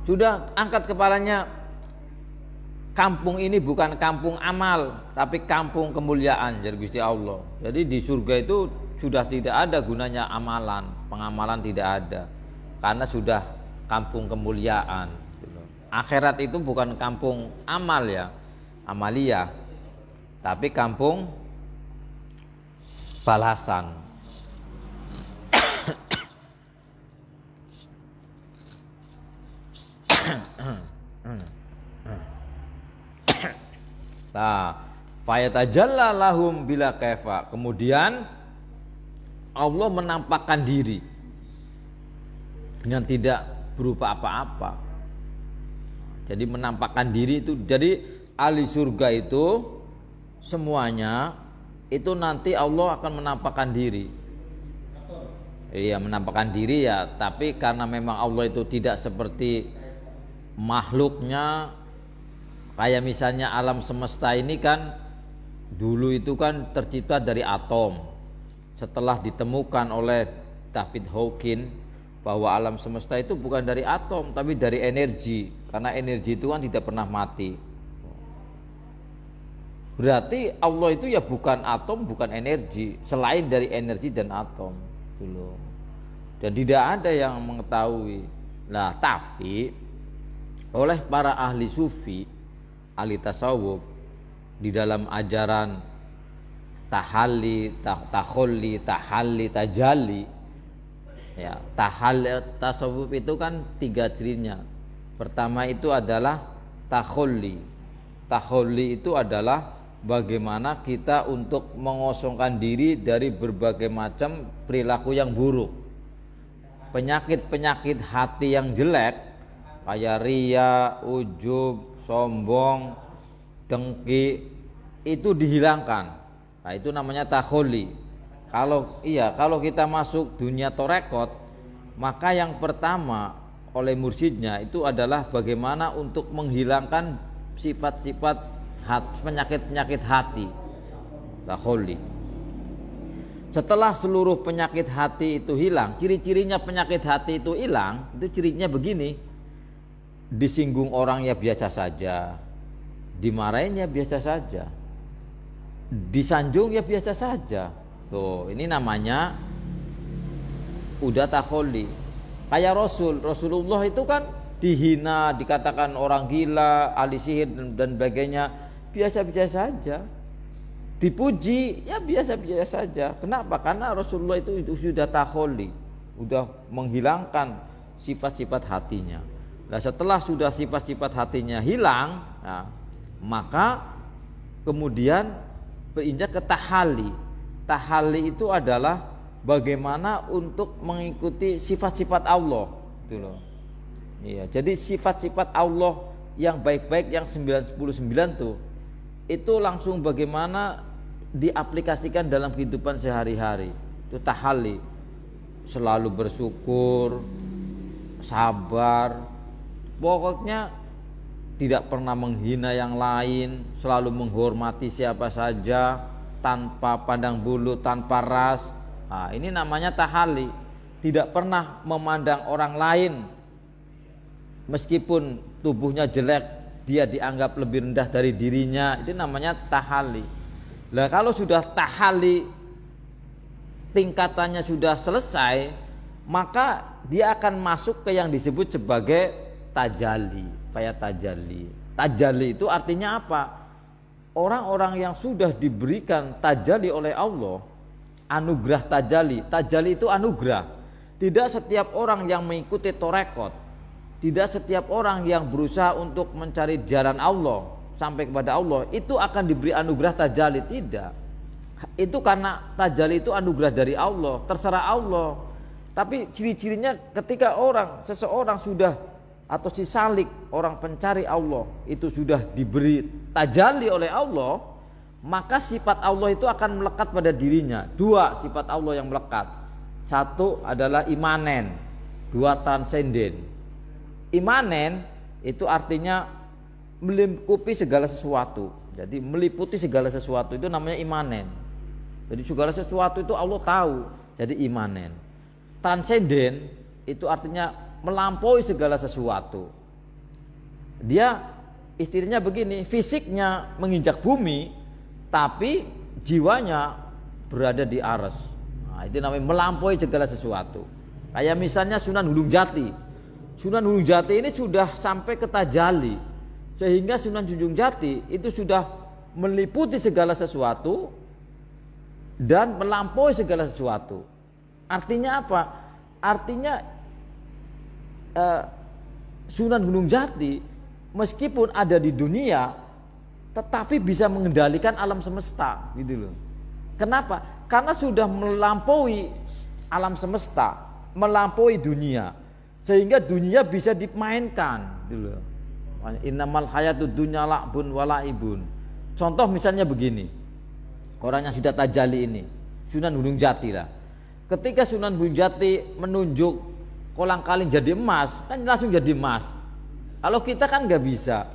Sudah angkat kepalanya. Kampung ini bukan kampung amal, tapi kampung kemuliaan dari Gusti Allah. Jadi di surga itu sudah tidak ada gunanya amalan, pengamalan tidak ada, karena sudah kampung kemuliaan. Akhirat itu bukan kampung amal ya, amalia, tapi kampung balasan. Nah, fayatajalla lahum bila kaifa. Kemudian Allah menampakkan diri dengan tidak berupa apa-apa. Jadi menampakkan diri itu, jadi ahli surga itu semuanya itu nanti Allah akan menampakkan diri. Iya, menampakkan diri ya, tapi karena memang Allah itu tidak seperti makhluknya. Kayak misalnya alam semesta ini kan dulu itu kan tercipta dari atom. Setelah ditemukan oleh David Hawking bahwa alam semesta itu bukan dari atom tapi dari energi, karena energi itu kan tidak pernah mati. Berarti Allah itu ya bukan atom, bukan energi, selain dari energi dan atom dulu. Dan tidak ada yang mengetahui. Nah, tapi oleh para ahli sufi, ahli tasawuf, di dalam ajaran tahalli, takholli, tahalli, tajalli, ya, tahalli tasawuf itu kan 3 cirinya. Pertama itu adalah takholli. Takholli itu adalah bagaimana kita untuk mengosongkan diri dari berbagai macam perilaku yang buruk, penyakit-penyakit hati yang jelek, kayak ria, ujub, sombong, dengki, itu dihilangkan. Nah, itu namanya takholli. Kalau kita masuk dunia torekot, maka yang pertama oleh mursyidnya itu adalah bagaimana untuk menghilangkan sifat-sifat penyakit-penyakit hati. Takholli. Setelah seluruh penyakit hati itu hilang, ciri-cirinya penyakit hati itu hilang, itu cirinya begini. Disinggung orang ya biasa saja, dimarahin ya biasa saja, disanjung ya biasa saja. Tuh, ini namanya udah takholli. Kayak Rasulullah itu kan dihina, dikatakan orang gila, ahli sihir dan sebagainya, biasa-biasa saja. Dipuji ya biasa-biasa saja. Kenapa? Karena Rasulullah itu sudah takholli, udah menghilangkan sifat-sifat hatinya. Nah, setelah sudah sifat-sifat hatinya hilang, nah, maka kemudian berinjak ke tahalli. Tahalli itu adalah bagaimana untuk mengikuti sifat-sifat Allah, gitu loh. Iya, jadi sifat-sifat Allah yang baik-baik yang 99 tuh, itu langsung bagaimana diaplikasikan dalam kehidupan sehari-hari. Itu tahalli. Selalu bersyukur, sabar, pokoknya tidak pernah menghina yang lain, selalu menghormati siapa saja, tanpa pandang bulu, tanpa ras. Nah, ini namanya tahalli. Tidak pernah memandang orang lain, meskipun tubuhnya jelek, dia dianggap lebih rendah dari dirinya. Itu namanya tahalli. Nah, kalau sudah tahalli tingkatannya sudah selesai, maka dia akan masuk ke yang disebut sebagai tajalli, kayak tajalli. Tajalli itu artinya apa? Orang-orang yang sudah diberikan tajalli oleh Allah, anugerah tajalli. Tajalli itu anugerah. Tidak setiap orang yang mengikuti torekot, tidak setiap orang yang berusaha untuk mencari jalan Allah sampai kepada Allah itu akan diberi anugerah tajalli. Tidak. Itu karena tajalli itu anugerah dari Allah, terserah Allah. Tapi ciri-cirinya ketika seseorang sudah atau si salik, orang pencari Allah itu sudah diberi tajalli oleh Allah, maka sifat Allah itu akan melekat pada dirinya. Dua sifat Allah yang melekat. Satu adalah imanen, dua transenden. Imanen itu artinya melingkupi segala sesuatu. Jadi meliputi segala sesuatu itu namanya imanen. Jadi segala sesuatu itu Allah tahu, jadi imanen. Transenden itu artinya melampaui segala sesuatu. Dia istilahnya begini, fisiknya menginjak bumi, tapi jiwanya berada di aras. Nah, itu namanya melampaui segala sesuatu. Kayak misalnya Sunan Gunung Jati. Sunan Gunung Jati ini sudah sampai ke tajalli, sehingga Sunan Gunung Jati itu sudah meliputi segala sesuatu dan melampaui segala sesuatu. Artinya apa? Artinya Sunan Gunung Jati meskipun ada di dunia tetapi bisa mengendalikan alam semesta gitu loh. Kenapa? Karena sudah melampaui alam semesta, melampaui dunia, sehingga dunia bisa dimainkan gitu loh. Innamal hayatud dunya la'bun wa la'ibun. Contoh misalnya begini, orang yang sudah tajalli ini, Sunan Gunung Jati lah. Ketika Sunan Gunung Jati menunjuk kolang-kaling jadi emas, kan langsung jadi emas. Kalau kita kan nggak bisa.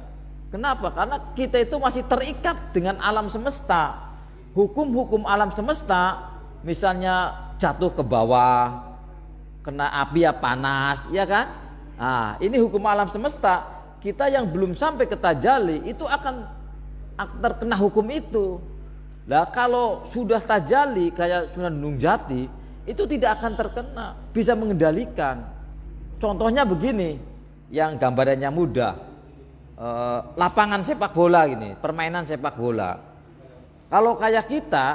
Kenapa? Karena kita itu masih terikat dengan alam semesta. Hukum-hukum alam semesta, misalnya jatuh ke bawah, kena api ya panas, ya kan? Nah, ini hukum alam semesta. Kita yang belum sampai ke tajalli itu akan terkena hukum itu. Lah kalau sudah tajalli kayak Sunan Gunung Jati, itu tidak akan terkena, bisa mengendalikan. Contohnya begini, yang gambarannya mudah, lapangan sepak bola gini, permainan sepak bola. Kalau kayak kita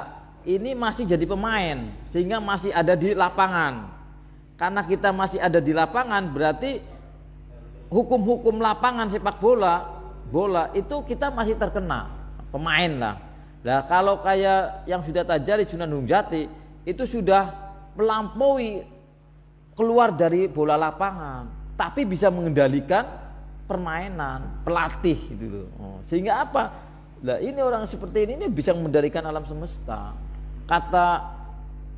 ini masih jadi pemain, sehingga masih ada di lapangan. Karena kita masih ada di lapangan, berarti hukum-hukum lapangan sepak bola itu kita masih terkena, pemain lah. Nah kalau kayak yang sudah tajalli Sunan Gunung Jati itu sudah melampaui, keluar dari bola lapangan, tapi bisa mengendalikan permainan, pelatih gitu loh. Sehingga apa? Lah ini orang seperti ini bisa mengendalikan alam semesta. Kata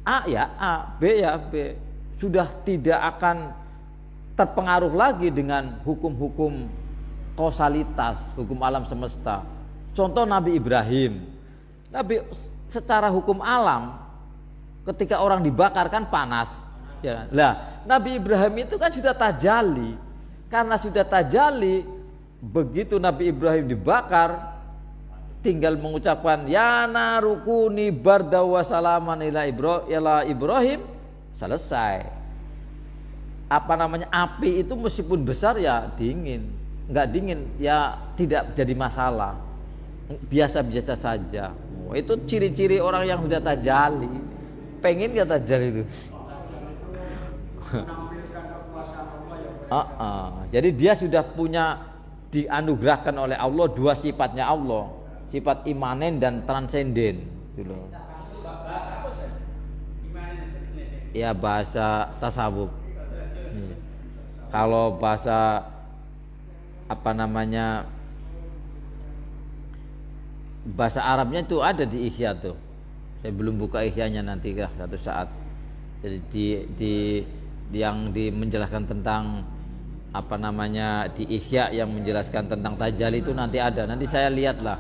A ya A, B ya B, sudah tidak akan terpengaruh lagi dengan hukum-hukum kausalitas, hukum alam semesta. Contoh Nabi Ibrahim. Nabi secara hukum alam ketika orang dibakar kan panas, ya. Lah, Nabi Ibrahim itu kan sudah tajalli. Karena sudah tajalli, begitu Nabi Ibrahim dibakar, tinggal mengucapkan ya narukuni barda wa salaman ila Ibrahim, selesai. Apa namanya, api itu meskipun besar ya dingin, enggak dingin ya tidak jadi masalah, biasa-biasa saja. Itu ciri-ciri orang yang sudah tajalli. Pengen gak tajal itu? Jadi dia sudah punya, dianugerahkan oleh Allah dua sifatnya Allah, sifat imanen dan transenden gitu. Ya bahasa tasawuf. Kalau bahasa apa namanya, bahasa Arabnya itu ada di Ihya tuh. Saya belum buka Ihyanya, nanti kah satu saat. Jadi di yang menjelaskan tentang apa namanya di Ihya yang menjelaskan tentang tajalli itu nanti ada. Nanti saya lihatlah.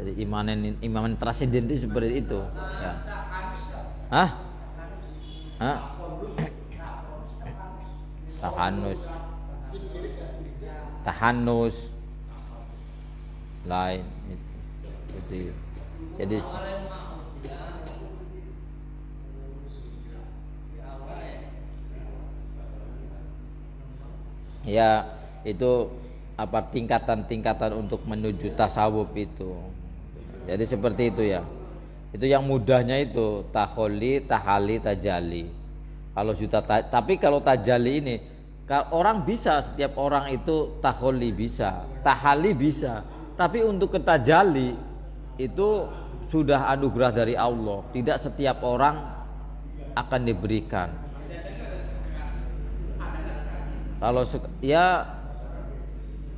Jadi imanen transenden itu seperti itu. Ya. Hah? Tahanus lain itu. Jadi ya itu apa tingkatan-tingkatan untuk menuju tasawuf itu. Jadi seperti itu ya. Itu yang mudahnya itu taholli, tahali, tajalli. Kalau sudah tapi kalau tajalli ini orang bisa, setiap orang itu taholli bisa, tahali bisa. Tapi untuk ke tajalli itu sudah anugerah dari Allah. Tidak setiap orang akan diberikan. Kalau ya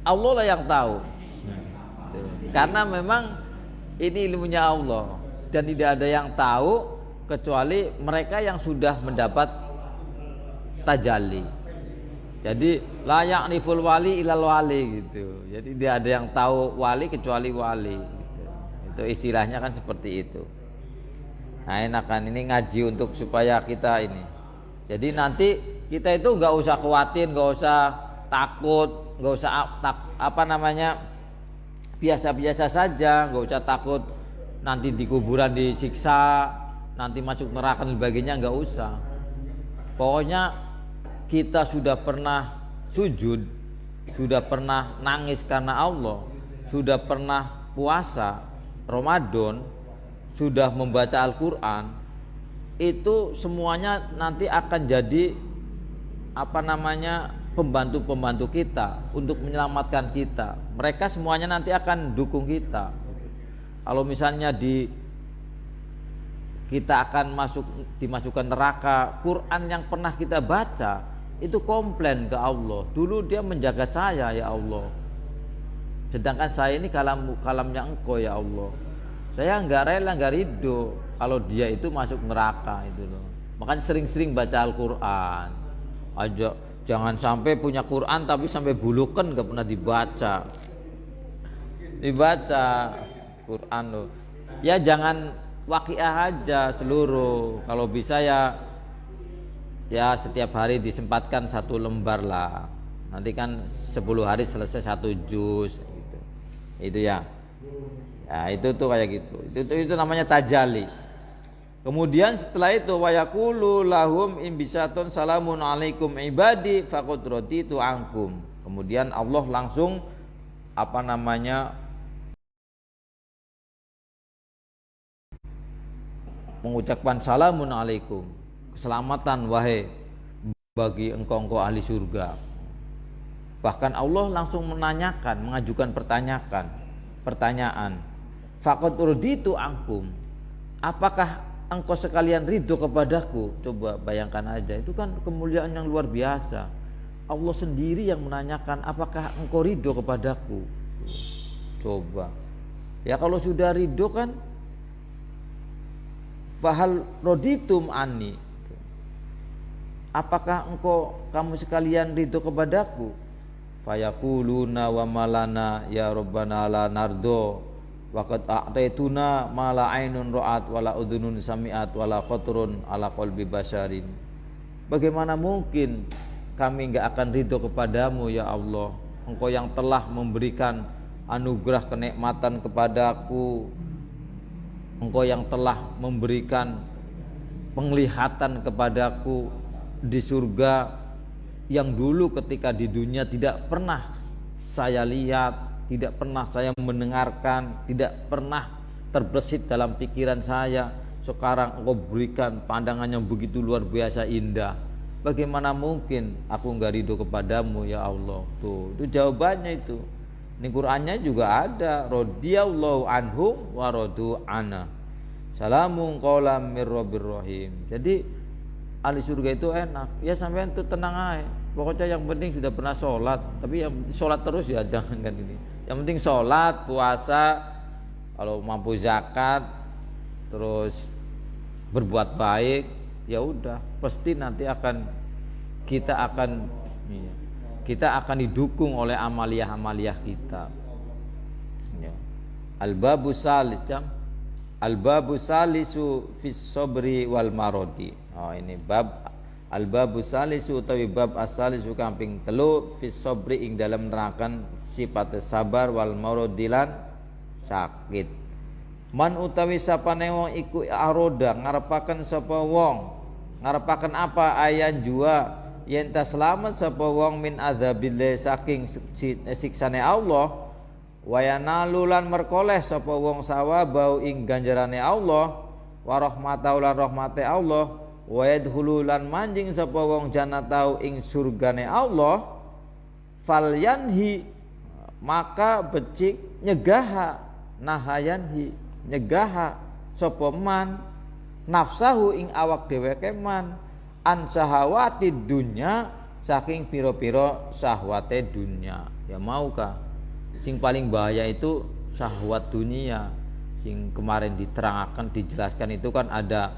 Allah lah yang tahu. Karena memang ini ilmunya Allah dan tidak ada yang tahu kecuali mereka yang sudah mendapat tajalli. Jadi layak niful wali ilal wali gitu. Jadi tidak ada yang tahu wali kecuali wali gitu. Itu istilahnya kan seperti itu. Nah enakan ini ngaji untuk supaya kita ini. Jadi nanti kita itu nggak usah khawatir, nggak usah takut, nggak usah biasa-biasa saja, nggak usah takut nanti di kuburan disiksa, nanti masuk neraka dan sebagainya, nggak usah. Pokoknya kita sudah pernah sujud, sudah pernah nangis karena Allah, sudah pernah puasa Ramadan, sudah membaca Al-Quran, itu semuanya nanti akan jadi pembantu-pembantu kita untuk menyelamatkan kita. Mereka semuanya nanti akan dukung kita. Kalau misalnya kita akan dimasukkan neraka, Quran yang pernah kita baca itu komplain ke Allah. Dulu dia menjaga saya ya Allah, sedangkan saya ini kalamnya Engkau ya Allah. Saya nggak rela, nggak ridho kalau dia itu masuk neraka itu loh. Makanya sering-sering baca Al-Quran aja. Jangan sampai punya Quran tapi sampai bulukan nggak pernah dibaca Quran loh. Ya jangan waqiah aja seluruh. Kalau bisa ya setiap hari disempatkan 1 lembar lah. Nanti kan 10 hari selesai 1 juz gitu. Itu ya. Ya itu tuh kayak gitu. Itu namanya tajalli. Kemudian setelah itu wa yaqulu lahum imbisatun salamun alaikum ibadi faqad raditu ankum. Kemudian Allah langsung mengucapkan salamun alaikum, keselamatan wahai bagi engkau ahli surga. Bahkan Allah langsung mengajukan pertanyaan. Faqad raditu ankum. Apakah engkau sekalian ridho kepadaku? Coba bayangkan aja, itu kan kemuliaan yang luar biasa. Allah sendiri yang menanyakan, apakah engkau ridho kepadaku? Coba. Ya kalau sudah ridho kan, fahal raditum anni. Apakah kamu sekalian ridho kepadaku? Fayaquluna wa malana ya rabbana la nardo. Waqad a'taituna ma la ainun ra'at wala udhunun sami'at wala khatrun ala qalbi basyarin. Bagaimana mungkin kami enggak akan ridho kepadamu ya Allah? Engkau yang telah memberikan anugerah kenikmatan kepadaku, Engkau yang telah memberikan penglihatan kepadaku di surga yang dulu ketika di dunia tidak pernah saya lihat, tidak pernah saya mendengarkan, tidak pernah terbersit dalam pikiran saya. Sekarang Engkau berikan pandangan yang begitu luar biasa indah. Bagaimana mungkin aku enggak ridho kepadamu ya Allah? Tuh, itu jawabannya itu. Ini Qur'annya juga ada, radhiyallahu anhum wa radu anna. Salamun qaulam mir rabbir rahim. Jadi ahli surga itu enak. Ya sampean tuh tenang aja. Pokoknya yang penting sudah pernah sholat. Tapi yang sholat terus ya jangan kan ini. Yang penting sholat, puasa, kalau mampu zakat, terus berbuat baik, ya udah pasti nanti kita akan didukung oleh amaliyah kita. Ya. Al-babu salisu fis sabri wal marodi. Oh ini bab al-babu salisu utawi bab as-salisu kamping 3 fis sabri ing dalam nerakan sifat sabar wal marodilan sakit. Man utawi sapane wong iku aroda ngarepaken sapa wong, ngarepaken apa ayan jua yen ta selamat sapa wong min adzabillah saking siksane Allah. Wayanalu lan merkoleh sapa wong sawabau ing ganjarane Allah, wa rahmatau lan rahmate Allah, wa yadkhulu lan manjing sapa wong jannatau ing surgane Allah. Falyanhi maka becik nyegaha, nahayanhi nyegaha sapa man nafsahu ing awak dheweke man an syahawati dunya saking piro-piro syahwate dunia. Ya maukah? Sing paling bahaya itu syahwat dunia. Sing kemarin diterangkan, dijelaskan itu kan ada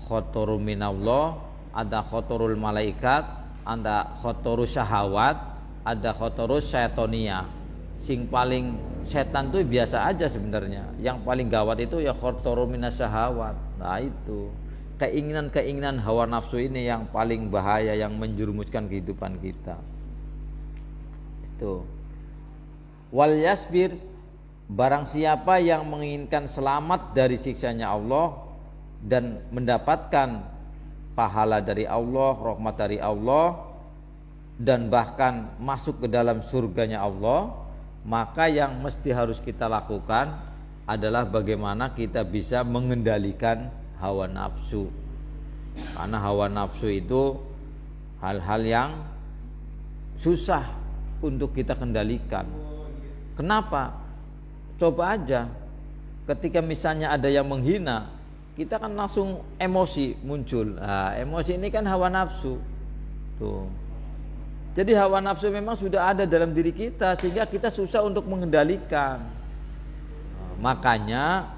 khotorul minallah, ada khotorul malaikat, ada khotorul syahwat, ada khotorul syaitoniyah. Sing paling setan tuh biasa aja sebenarnya. Yang paling gawat itu ya khotorul minasyahawat. Nah itu keinginan-keinginan hawa nafsu ini yang paling bahaya, yang menjerumuskan kehidupan kita. Itu. Wal yasbir, barang siapa yang menginginkan selamat dari siksanya Allah dan mendapatkan pahala dari Allah, rahmat dari Allah, dan bahkan masuk ke dalam surganya Allah, maka yang mesti harus kita lakukan adalah bagaimana kita bisa mengendalikan hawa nafsu. Karena hawa nafsu itu hal-hal yang susah untuk kita kendalikan. Kenapa? Coba aja ketika misalnya ada yang menghina, kita kan langsung emosi muncul. Nah, emosi ini kan hawa nafsu. Tuh. Jadi hawa nafsu memang sudah ada dalam diri kita sehingga kita susah untuk mengendalikan. Nah, makanya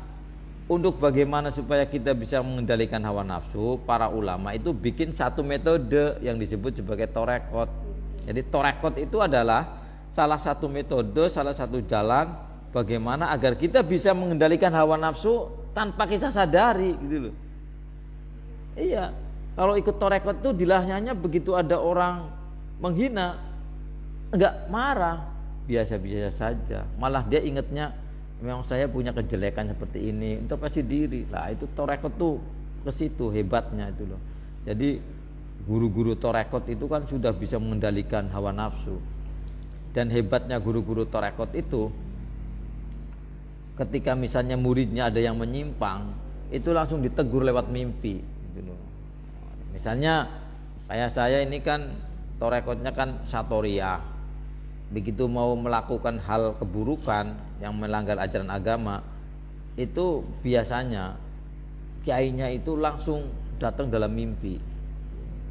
untuk bagaimana supaya kita bisa mengendalikan hawa nafsu, para ulama itu bikin satu metode yang disebut sebagai torekot. Jadi torekot itu adalah salah satu metode, salah satu jalan bagaimana agar kita bisa mengendalikan hawa nafsu tanpa kita sadari gitu loh. Iya, kalau ikut torekot itu dilahnyanya begitu ada orang menghina, enggak marah, biasa-biasa saja. Malah dia ingatnya, memang saya punya kejelekan seperti ini, introspeksi diri. Lah itu torekot tuh ke situ hebatnya itu loh. Jadi guru-guru torekot itu kan sudah bisa mengendalikan hawa nafsu. Dan hebatnya guru-guru torekot itu, ketika misalnya muridnya ada yang menyimpang, itu langsung ditegur lewat mimpi gitu loh. Misalnya kayak saya ini kan torekotnya kan Satoriah. Begitu mau melakukan hal keburukan yang melanggar ajaran agama, itu biasanya kiainya itu langsung datang dalam mimpi,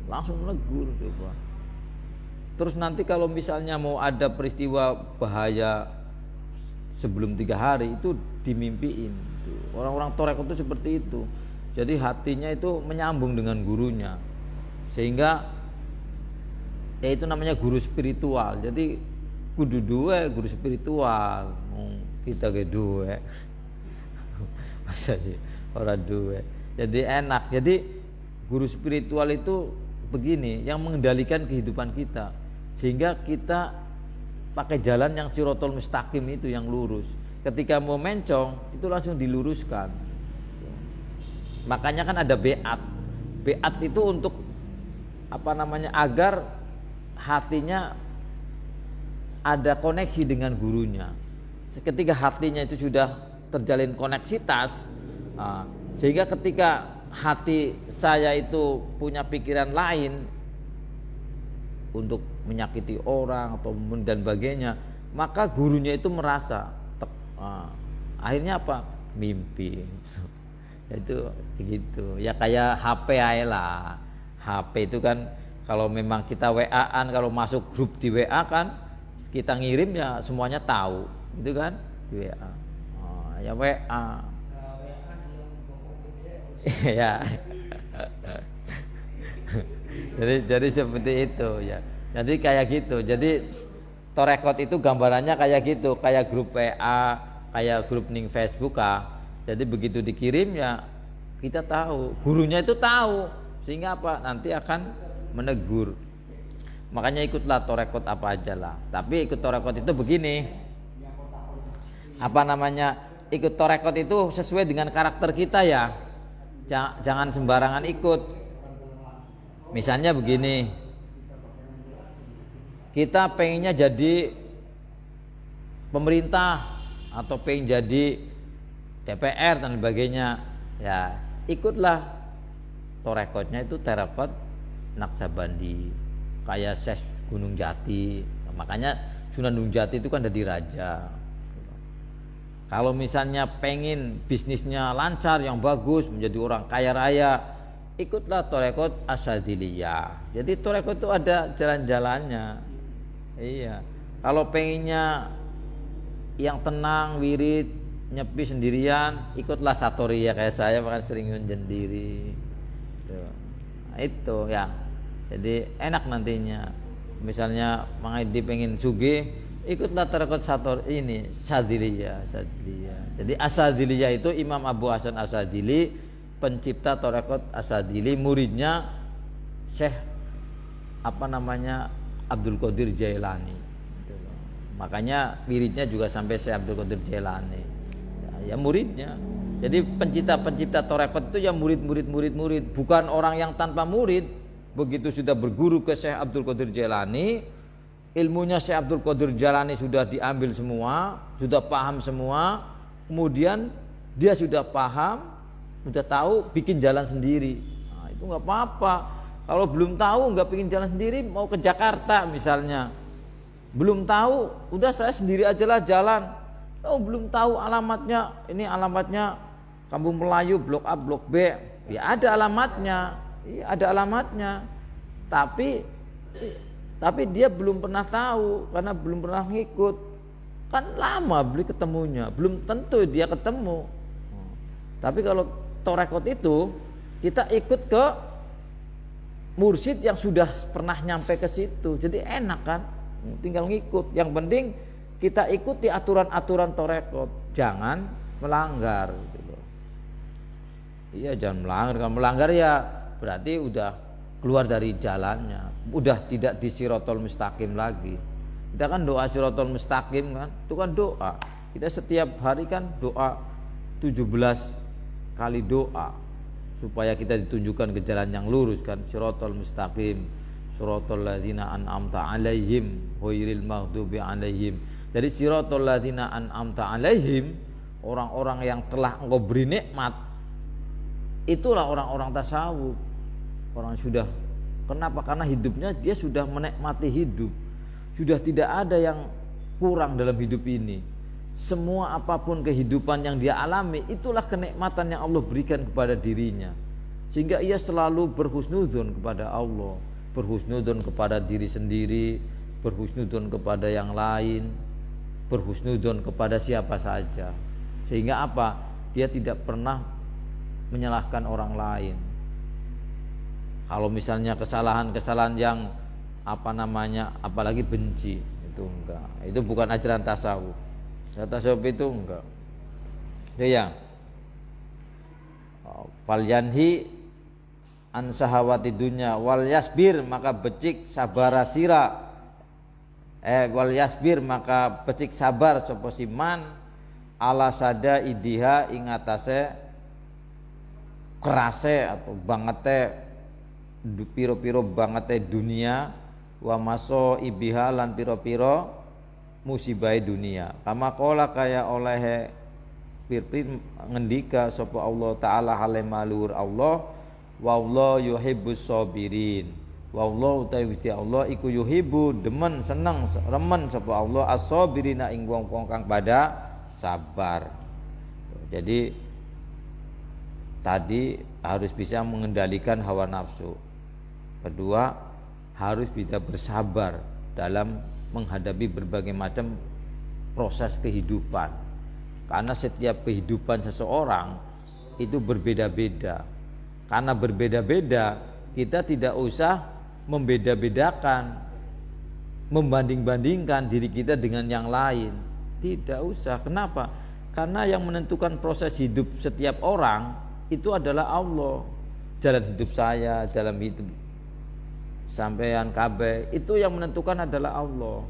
langsung menegur coba. Terus nanti kalau misalnya mau ada peristiwa bahaya sebelum 3 hari itu dimimpiin. Orang-orang torekot itu seperti itu. Jadi hatinya itu menyambung dengan gurunya, sehingga ya itu namanya guru spiritual. Jadi kudu duwe guru spiritual. Kita ke duwe. Masa sih ora duwe. Jadi enak. Jadi guru spiritual itu begini, yang mengendalikan kehidupan kita sehingga kita pakai jalan yang sirotol mustaqim itu, yang lurus. Ketika mau mencong itu langsung diluruskan. Makanya kan ada beat. Beat itu untuk apa namanya, agar hatinya ada koneksi dengan gurunya. Ketika hatinya itu sudah terjalin koneksitas, sehingga ketika hati saya itu punya pikiran lain untuk menyakiti orang atau dan sebagainya, maka gurunya itu merasa akhirnya apa? Mimpi. Itu gitu. Ya kayak HP aja lah. HP itu kan kalau memang kita WA-an, kalau masuk grup di WA kan kita ngirim ya semuanya tahu, itu kan di WA. Ya WA. Ya. jadi seperti itu ya. Jadi kayak gitu. Jadi torekot itu gambarannya kayak gitu, kayak grup WA, kayak grup ning Facebook Jadi begitu dikirim ya kita tahu, gurunya itu tahu, sehingga apa? Nanti akan menegur. Makanya ikutlah torekot apa aja lah. Tapi ikut torekot itu begini, apa namanya, ikut torekot itu sesuai dengan karakter kita ya. Jangan sembarangan ikut. Misalnya begini, kita pengennya jadi pemerintah atau pengen jadi DPR dan sebagainya, ya ikutlah torekotnya itu torekot Naksabandi, kayak Syekh Gunung Jati. Makanya Sunan Gunung Jati itu kan jadi raja. Kalau misalnya pengen bisnisnya lancar yang bagus, menjadi orang kaya raya, ikutlah tarekat Asyadziliyah. Jadi tarekat itu ada jalan-jalannya. Iya. Kalau pengennya yang tenang, wirid, nyepi sendirian, ikutlah Satoriyah kayak saya, makan sering sendiri. Nah, itu ya. Jadi enak nantinya. Misalnya Mang Edi pengen sugih, ikutlah tarekat Sadziliyah. Jadi Asyadziliyah itu Imam Abu Hasan Asyadzili, pencipta tarekat Asyadzili, muridnya Syekh Abdul Qadir Jailani. Gitu loh. Makanya wiridnya juga sampai Syekh Abdul Qadir Jailani. Ya muridnya. Jadi pencipta tarekat itu ya murid, bukan orang yang tanpa murid. Begitu sudah berguru ke Syekh Abdul Qadir Jailani, ilmunya Syekh Abdul Qadir Jailani sudah diambil semua, sudah paham semua, kemudian dia sudah paham, sudah tahu, bikin jalan sendiri. Nah, itu nggak apa-apa. Kalau belum tahu, nggak bikin jalan sendiri, mau ke Jakarta misalnya, belum tahu, udah saya sendiri aja lah jalan. Oh belum tahu alamatnya, ini alamatnya Kampung Melayu, Blok A, Blok B, ya ada alamatnya. Ada alamatnya, tapi dia belum pernah tahu karena belum pernah ngikut. Kan lama beli ketemunya, belum tentu dia ketemu. Tapi kalau tarekat itu kita ikut ke mursyid yang sudah pernah nyampe ke situ, jadi enak kan, tinggal ngikut. Yang penting kita ikuti aturan-aturan tarekat, jangan melanggar. Gitu. Iya jangan melanggar, kalau melanggar ya berarti udah keluar dari jalannya, udah tidak di Shirathul Mustaqim lagi. Kita kan doa Shirathul Mustaqim kan, itu kan doa. Kita setiap hari kan doa 17 kali doa supaya kita ditunjukkan ke jalan yang lurus kan, Shirathul Mustaqim, Shirathul ladzina an'amta 'alaihim ghairil maghdubi 'alaihim. Jadi Shirathul ladzina an'amta 'alaihim, orang-orang yang telah Engkau beri nikmat, itulah orang-orang tasawuf. Orang sudah, kenapa? Karena hidupnya dia sudah menikmati hidup, sudah tidak ada yang kurang dalam hidup ini. Semua apapun kehidupan yang dia alami, itulah kenikmatan yang Allah berikan kepada dirinya. Sehingga ia selalu berhusnudzon kepada Allah, berhusnudzon kepada diri sendiri, berhusnudzon kepada yang lain, berhusnudzon kepada siapa saja. Sehingga apa? Dia tidak pernah menyalahkan orang lain. Kalau misalnya kesalahan-kesalahan yang apalagi benci, itu enggak. Itu bukan ajaran tasawuf. Tasawuf itu enggak. Ya. Fal yanhi an sahawati dunya wal yasbir, maka becik sabar sira. Wal yasbir, maka becik sabar sapa siman ala sada idiha ing atase kerase atau bangete piro-piro bangete dunia, wa maso ibiha lan piro-piro musibai dunia. Kama kola kaya oleh pirpir ngendika sapa Allah taala halemalur Allah, wa Allah yuhibbus sabirin. Wa Allah utawi Allah iku yuhibbu demen seneng remen sapa Allah as-sabirina ing wong-wong kang pada sabar. Jadi tadi harus bisa mengendalikan hawa nafsu. Kedua, harus bisa bersabar dalam menghadapi berbagai macam proses kehidupan. Karena setiap kehidupan seseorang itu berbeda-beda. Karena berbeda-beda, kita tidak usah membeda-bedakan, membanding-bandingkan diri kita dengan yang lain. Tidak usah. Kenapa? Karena yang menentukan proses hidup setiap orang itu adalah Allah. Jalan hidup saya, dalam hidup sampean kabeh, itu yang menentukan adalah Allah.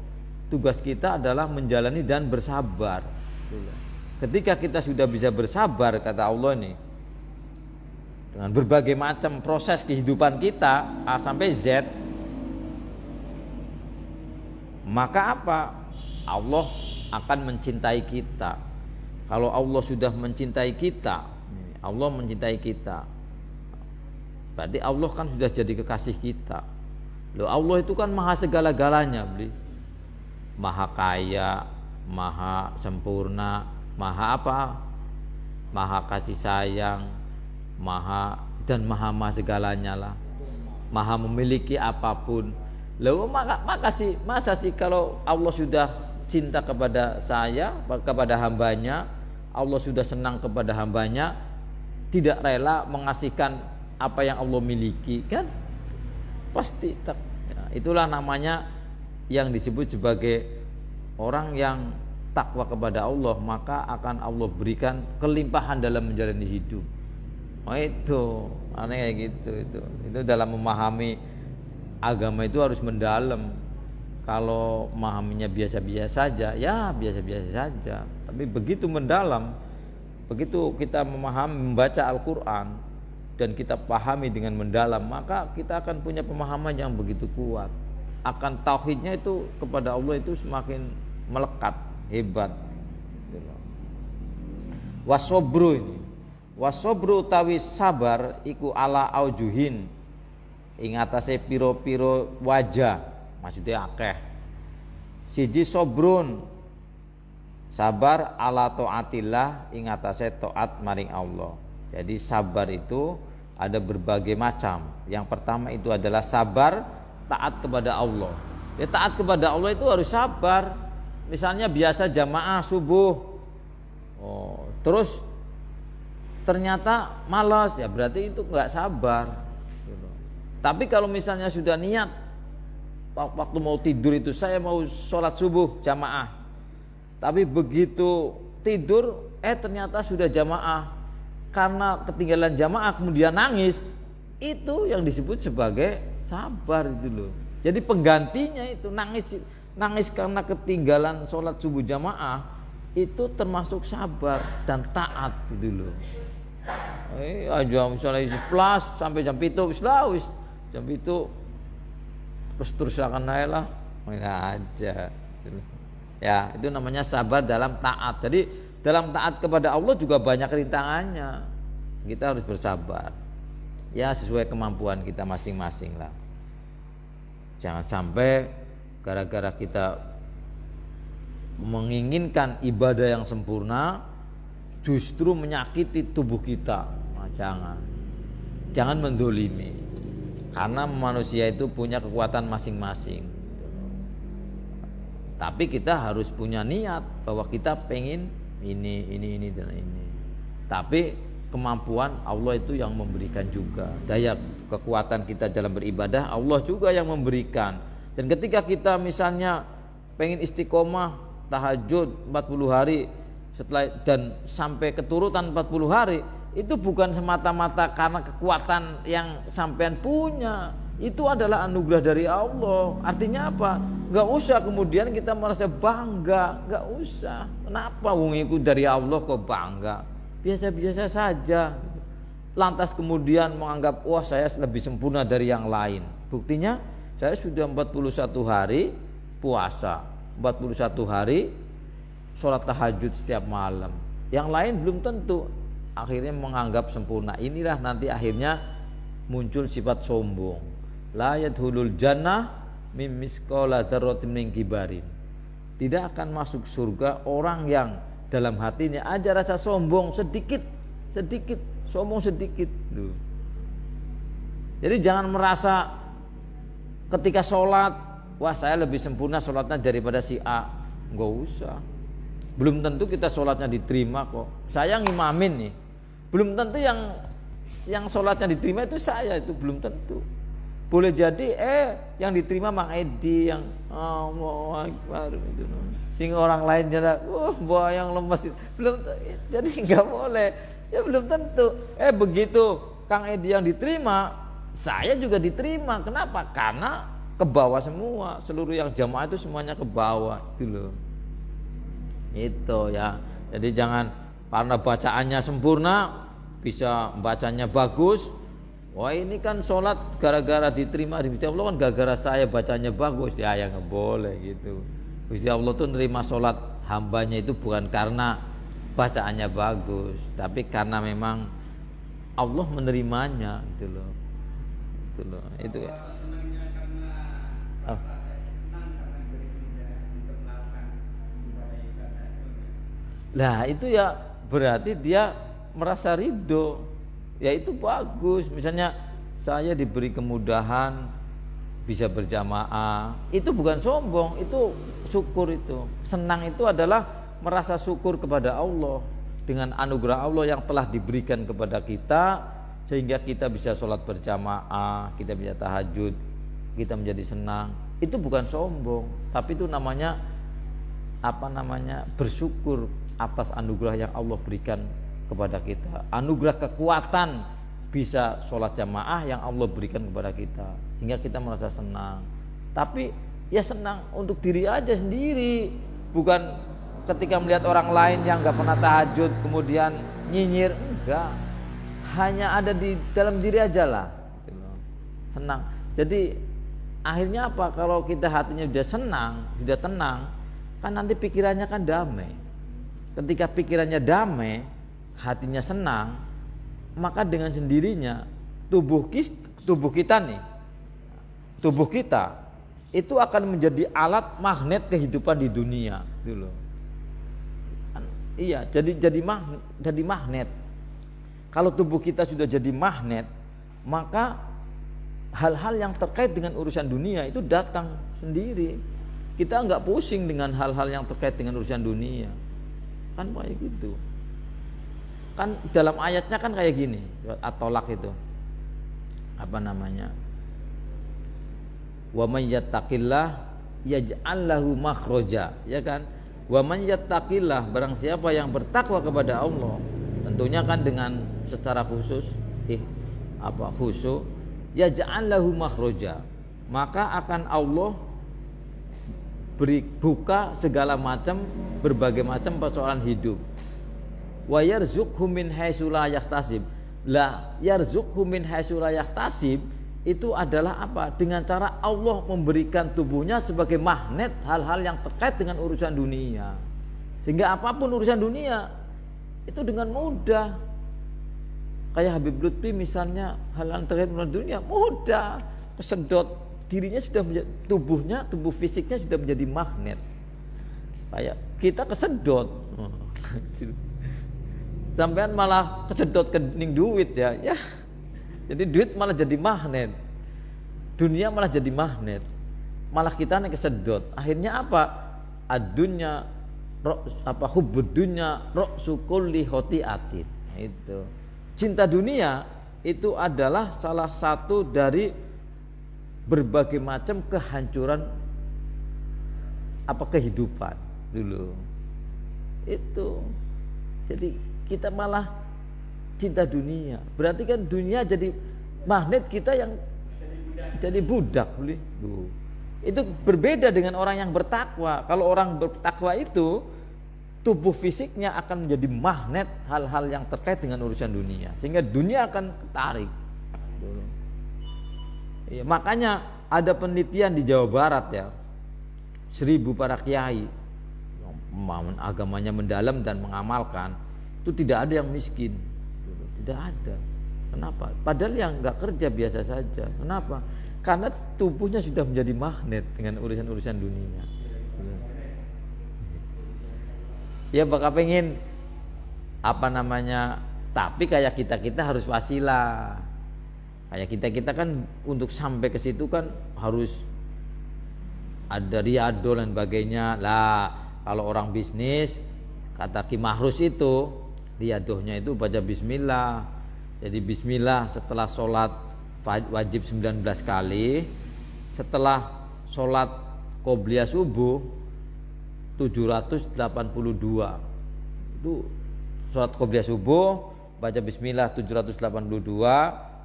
Tugas kita adalah menjalani dan bersabar. Ketika kita sudah bisa bersabar, kata Allah ini, dengan berbagai macam proses kehidupan kita A sampai Z, maka apa? Allah akan mencintai kita. Kalau Allah sudah mencintai kita, Allah mencintai kita, berarti Allah kan sudah jadi kekasih kita. Loh, Allah itu kan maha segala-galanya, maha kaya, maha sempurna, maha apa? Maha kasih sayang, maha dan maha segalanya lah, maha memiliki apapun. Lalu masa sih kalau Allah sudah cinta kepada saya, kepada hambanya, Allah sudah senang kepada hambanya, tidak rela mengasihkan apa yang Allah miliki, kan pasti itulah namanya yang disebut sebagai orang yang takwa kepada Allah, maka akan Allah berikan kelimpahan dalam menjalani hidup. Oh itu aneh kayak gitu. Itu dalam memahami agama itu harus mendalam. Kalau memahaminya biasa-biasa saja, ya biasa-biasa saja. Tapi begitu mendalam, begitu kita membaca Al-Quran dan kita pahami dengan mendalam, maka kita akan punya pemahaman yang begitu kuat. Akan tauhidnya itu kepada Allah itu semakin melekat, hebat. Wasobru utawi sabar iku ala aujuhin ing atase piro-piro wajah, maksudnya akeh. Siji sobrun sabar ala taatillah ing atase taat maring Allah. Jadi sabar itu ada berbagai macam. Yang pertama itu adalah sabar taat kepada Allah. Ya taat kepada Allah itu harus sabar. Misalnya biasa jamaah subuh, terus ternyata malas, ya berarti itu nggak sabar. Tapi kalau misalnya sudah niat waktu mau tidur itu saya mau sholat subuh jamaah, tapi begitu tidur ternyata sudah jamaah, karena ketinggalan jamaah kemudian nangis, itu yang disebut sebagai sabar itu loh. Jadi penggantinya itu nangis karena ketinggalan sholat subuh jamaah, itu termasuk sabar dan taat gitu loh. Aja misalnya plus sampai jam 7 wis jam itu terus akan naik lah aja. Ya itu namanya sabar dalam taat. Jadi dalam taat kepada Allah juga banyak rintangannya. Kita harus bersabar. Ya sesuai kemampuan kita masing-masing lah. Jangan sampai gara-gara kita menginginkan ibadah yang sempurna justru menyakiti tubuh kita. Jangan mendolimi, karena manusia itu punya kekuatan masing-masing. Tapi kita harus punya niat bahwa kita pengen ini dan ini. Tapi kemampuan Allah itu yang memberikan juga. Daya kekuatan kita dalam beribadah Allah juga yang memberikan. Dan ketika kita misalnya pengen istiqomah tahajud 40 hari setelah dan sampai keturutan 40 hari, itu bukan semata-mata karena kekuatan yang sampean punya, itu adalah anugerah dari Allah. Artinya apa? Gak usah kemudian kita merasa bangga, gak usah. Kenapa wong iku dari Allah kok bangga? Biasa-biasa saja. Lantas kemudian menganggap wah saya lebih sempurna dari yang lain. Buktinya saya sudah 41 hari puasa, 41 hari sholat tahajud setiap malam. Yang lain belum tentu. Akhirnya menganggap sempurna. Inilah nanti akhirnya muncul sifat sombong. La yadkhulul jannah mim misqala dzarratin min kibarin. Tidak akan masuk surga orang yang dalam hatinya aja rasa sombong sedikit, sombong sedikit. Jadi jangan merasa ketika sholat, wah saya lebih sempurna sholatnya daripada si A. Enggak usah. Belum tentu kita sholatnya diterima kok. Saya ngimamin nih, belum tentu yang sholatnya diterima itu saya, itu belum tentu. Boleh jadi yang diterima Mang Edi yang Allahu Akbar itu. Sehingga orang lain jadi wah yang lemas itu. Belum, jadi nggak boleh. Ya belum tentu. Begitu Kang Edi yang diterima, saya juga diterima. Kenapa? Karena ke bawah semua, seluruh yang jamaah itu semuanya ke bawah itu loh. Itu ya. Jadi jangan karena bacaannya sempurna, bisa bacanya bagus. Wah ini kan sholat gara-gara diterima di Allah kan gara-gara saya bacanya bagus. Ya nggak boleh gitu. Gusti Allah tuh nerima sholat hambanya itu bukan karena bacaannya bagus, tapi karena memang Allah menerimanya gitu loh. Itu loh. Itu ya. Nah itu ya berarti dia merasa ridho. Ya itu bagus. Misalnya saya diberi kemudahan bisa berjamaah, itu bukan sombong, itu syukur. Itu senang, itu adalah merasa syukur kepada Allah dengan anugerah Allah yang telah diberikan kepada kita, sehingga kita bisa sholat berjamaah, kita bisa tahajud, kita menjadi senang. Itu bukan sombong, tapi itu namanya bersyukur atas anugerah yang Allah berikan kepada kita. Anugerah kekuatan bisa sholat jamaah yang Allah berikan kepada kita, hingga kita merasa senang. Tapi ya senang untuk diri aja sendiri, bukan ketika melihat orang lain yang nggak pernah tahajud kemudian nyinyir. Enggak, hanya ada di dalam diri aja lah, senang. Jadi akhirnya apa? Kalau kita hatinya sudah senang, sudah tenang, kan nanti pikirannya kan damai. Ketika pikirannya damai, hatinya senang, maka dengan sendirinya tubuh kita itu akan menjadi alat magnet kehidupan di dunia dulu. Iya, jadi magnet. Kalau tubuh kita sudah jadi magnet, maka hal-hal yang terkait dengan urusan dunia itu datang sendiri. Kita enggak pusing dengan hal-hal yang terkait dengan urusan dunia. Kan kayak gitu. Kan dalam ayatnya kan kayak gini, At-Tolak itu. Wa may yattaqillah yaj'al lahu makhraja, ya kan? Wa man yattaqillah, barang siapa yang bertakwa kepada Allah, tentunya kan dengan secara khusus khusyuk, yaj'al lahu makhraja, maka akan Allah beri buka segala macam, berbagai macam persoalan hidup. Wa yarzuqhu min haitsu la yahtasib. La yarzuqhu min haitsu la yahtasib itu adalah apa? Dengan cara Allah memberikan tubuhnya sebagai magnet hal-hal yang terkait dengan urusan dunia, sehingga apapun urusan dunia itu dengan mudah. Kayak Habib Lutfi misalnya, hal-hal terkait dengan dunia mudah, kesedot, dirinya sudah menjadi, tubuh fisiknya sudah menjadi magnet. Kayak kita kesedot, sampean malah kesedot kening duit ya. Jadi duit malah jadi magnet, dunia malah jadi magnet, malah kita nih kesedot. Akhirnya apa? Adunya hubbud dunya ra'su kulli khotiatin. Itu cinta dunia itu adalah salah satu dari berbagai macam kehancuran kehidupan dulu. Itu jadi kita malah cinta dunia, berarti kan dunia jadi magnet kita yang jadi budak. Itu berbeda dengan orang yang bertakwa. Kalau orang bertakwa itu tubuh fisiknya akan menjadi magnet hal-hal yang terkait dengan urusan dunia, sehingga dunia akan tertarik. Ya, makanya ada penelitian di Jawa Barat ya, 1000 para kiai yang agamanya mendalam dan mengamalkan, itu tidak ada yang miskin. Tidak ada. Kenapa? Padahal yang nggak kerja biasa saja. Kenapa? Karena tubuhnya sudah menjadi magnet dengan urusan-urusan dunia. Ya bakal pengen tapi kayak kita harus wasilah. Kayak kita kan untuk sampai ke situ kan harus ada riyadhah dan sebagainya. Lah, kalau orang bisnis kata Ki Mahrus itu riyadhahnya itu baca bismillah. Jadi bismillah setelah sholat wajib 19 kali, setelah sholat qobliyah subuh 782. Itu sholat qobliyah subuh baca bismillah 782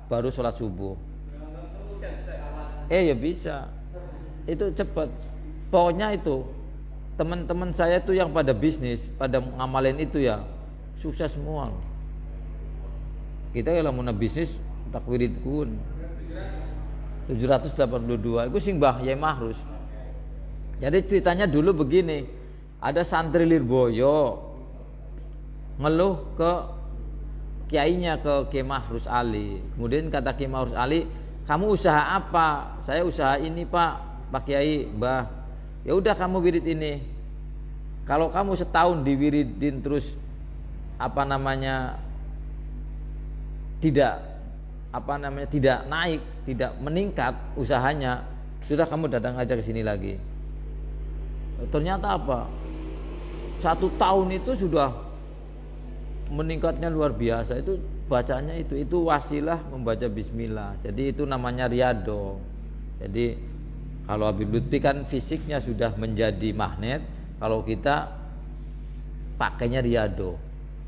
baru sholat subuh. Ya bisa. Itu cepat. Pokoknya itu teman-teman saya itu yang pada bisnis, pada ngamalin itu ya sukses semua. Kita kalau mau bisnis takwirid kun 782 itu sing Mbah Yai Mahrus. Jadi ceritanya dulu begini, ada santri Lirboyo ngeluh ke kiainya, ke Kiai Mahrus Ali. Kemudian kata Kiai Mahrus Ali, kamu usaha apa? Saya usaha ini Pak Kiai, Mbah. Ya udah kamu wirid ini. Kalau kamu setahun diwiridin terus tidak tidak naik, tidak meningkat usahanya, sudah kamu datang aja ke sini lagi. Ternyata apa? 1 tahun itu sudah meningkatnya luar biasa. Itu bacanya itu wasilah membaca bismillah. Jadi itu namanya riyadhah. Jadi kalau Habib Lutfi kan fisiknya sudah menjadi magnet, kalau kita pakainya riyadhah.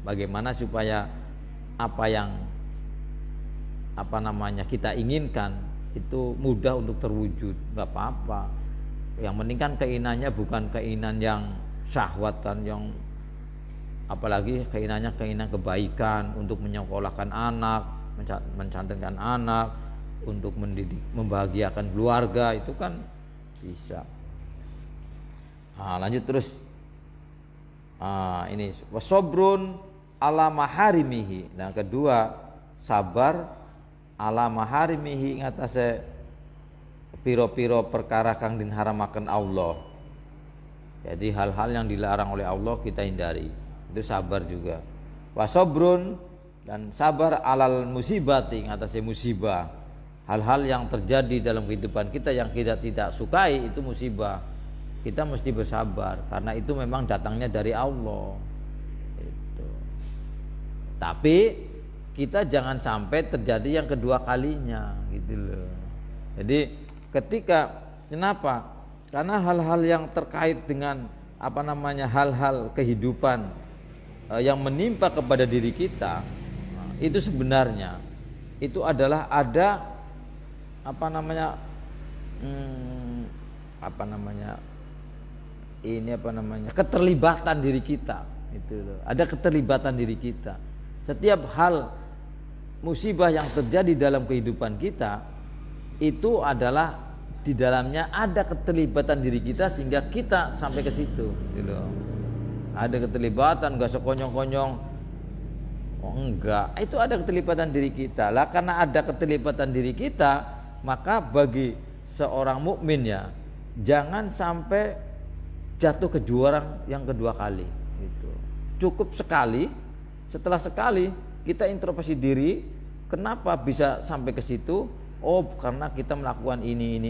Bagaimana supaya apa yang kita inginkan itu mudah untuk terwujud, nggak apa-apa. Yang penting kan keinginannya bukan keinginan yang syahwat kan, yang apalagi keinginan kebaikan untuk menyekolahkan anak, mencantikkan anak, untuk mendidik, membahagiakan keluarga, itu kan bisa. Nah, lanjut terus. Ini wasobrun ala maharimihi. Nah, kedua, sabar ala maharimihi ngatasé piro-piro perkara kang diharamaken Allah. Jadi hal-hal yang dilarang oleh Allah kita hindari. Itu sabar juga. Wasobrun, dan sabar alal musibati ngatasé musibah. Hal-hal yang terjadi dalam kehidupan kita yang kita tidak sukai itu musibah. Kita mesti bersabar karena itu memang datangnya dari Allah. Itu. Tapi kita jangan sampai terjadi yang kedua kalinya gitu loh. Jadi kenapa? Karena hal-hal yang terkait dengan hal-hal kehidupan yang menimpa kepada diri kita, itu sebenarnya itu adalah ada keterlibatan diri kita itu loh. Ada keterlibatan diri kita. Setiap hal musibah yang terjadi dalam kehidupan kita itu adalah di dalamnya ada keterlibatan diri kita sehingga kita sampai ke situ gitu. Ada keterlibatan, gak sekonyong-konyong. Oh enggak, itu ada keterlibatan diri kita. Lah karena ada keterlibatan diri kita, maka bagi seorang mukmin ya, jangan sampai jatuh ke jurang yang kedua kali gitu. Cukup sekali, setelah sekali kita introspeksi diri, kenapa bisa sampai ke situ? Oh, karena kita melakukan ini.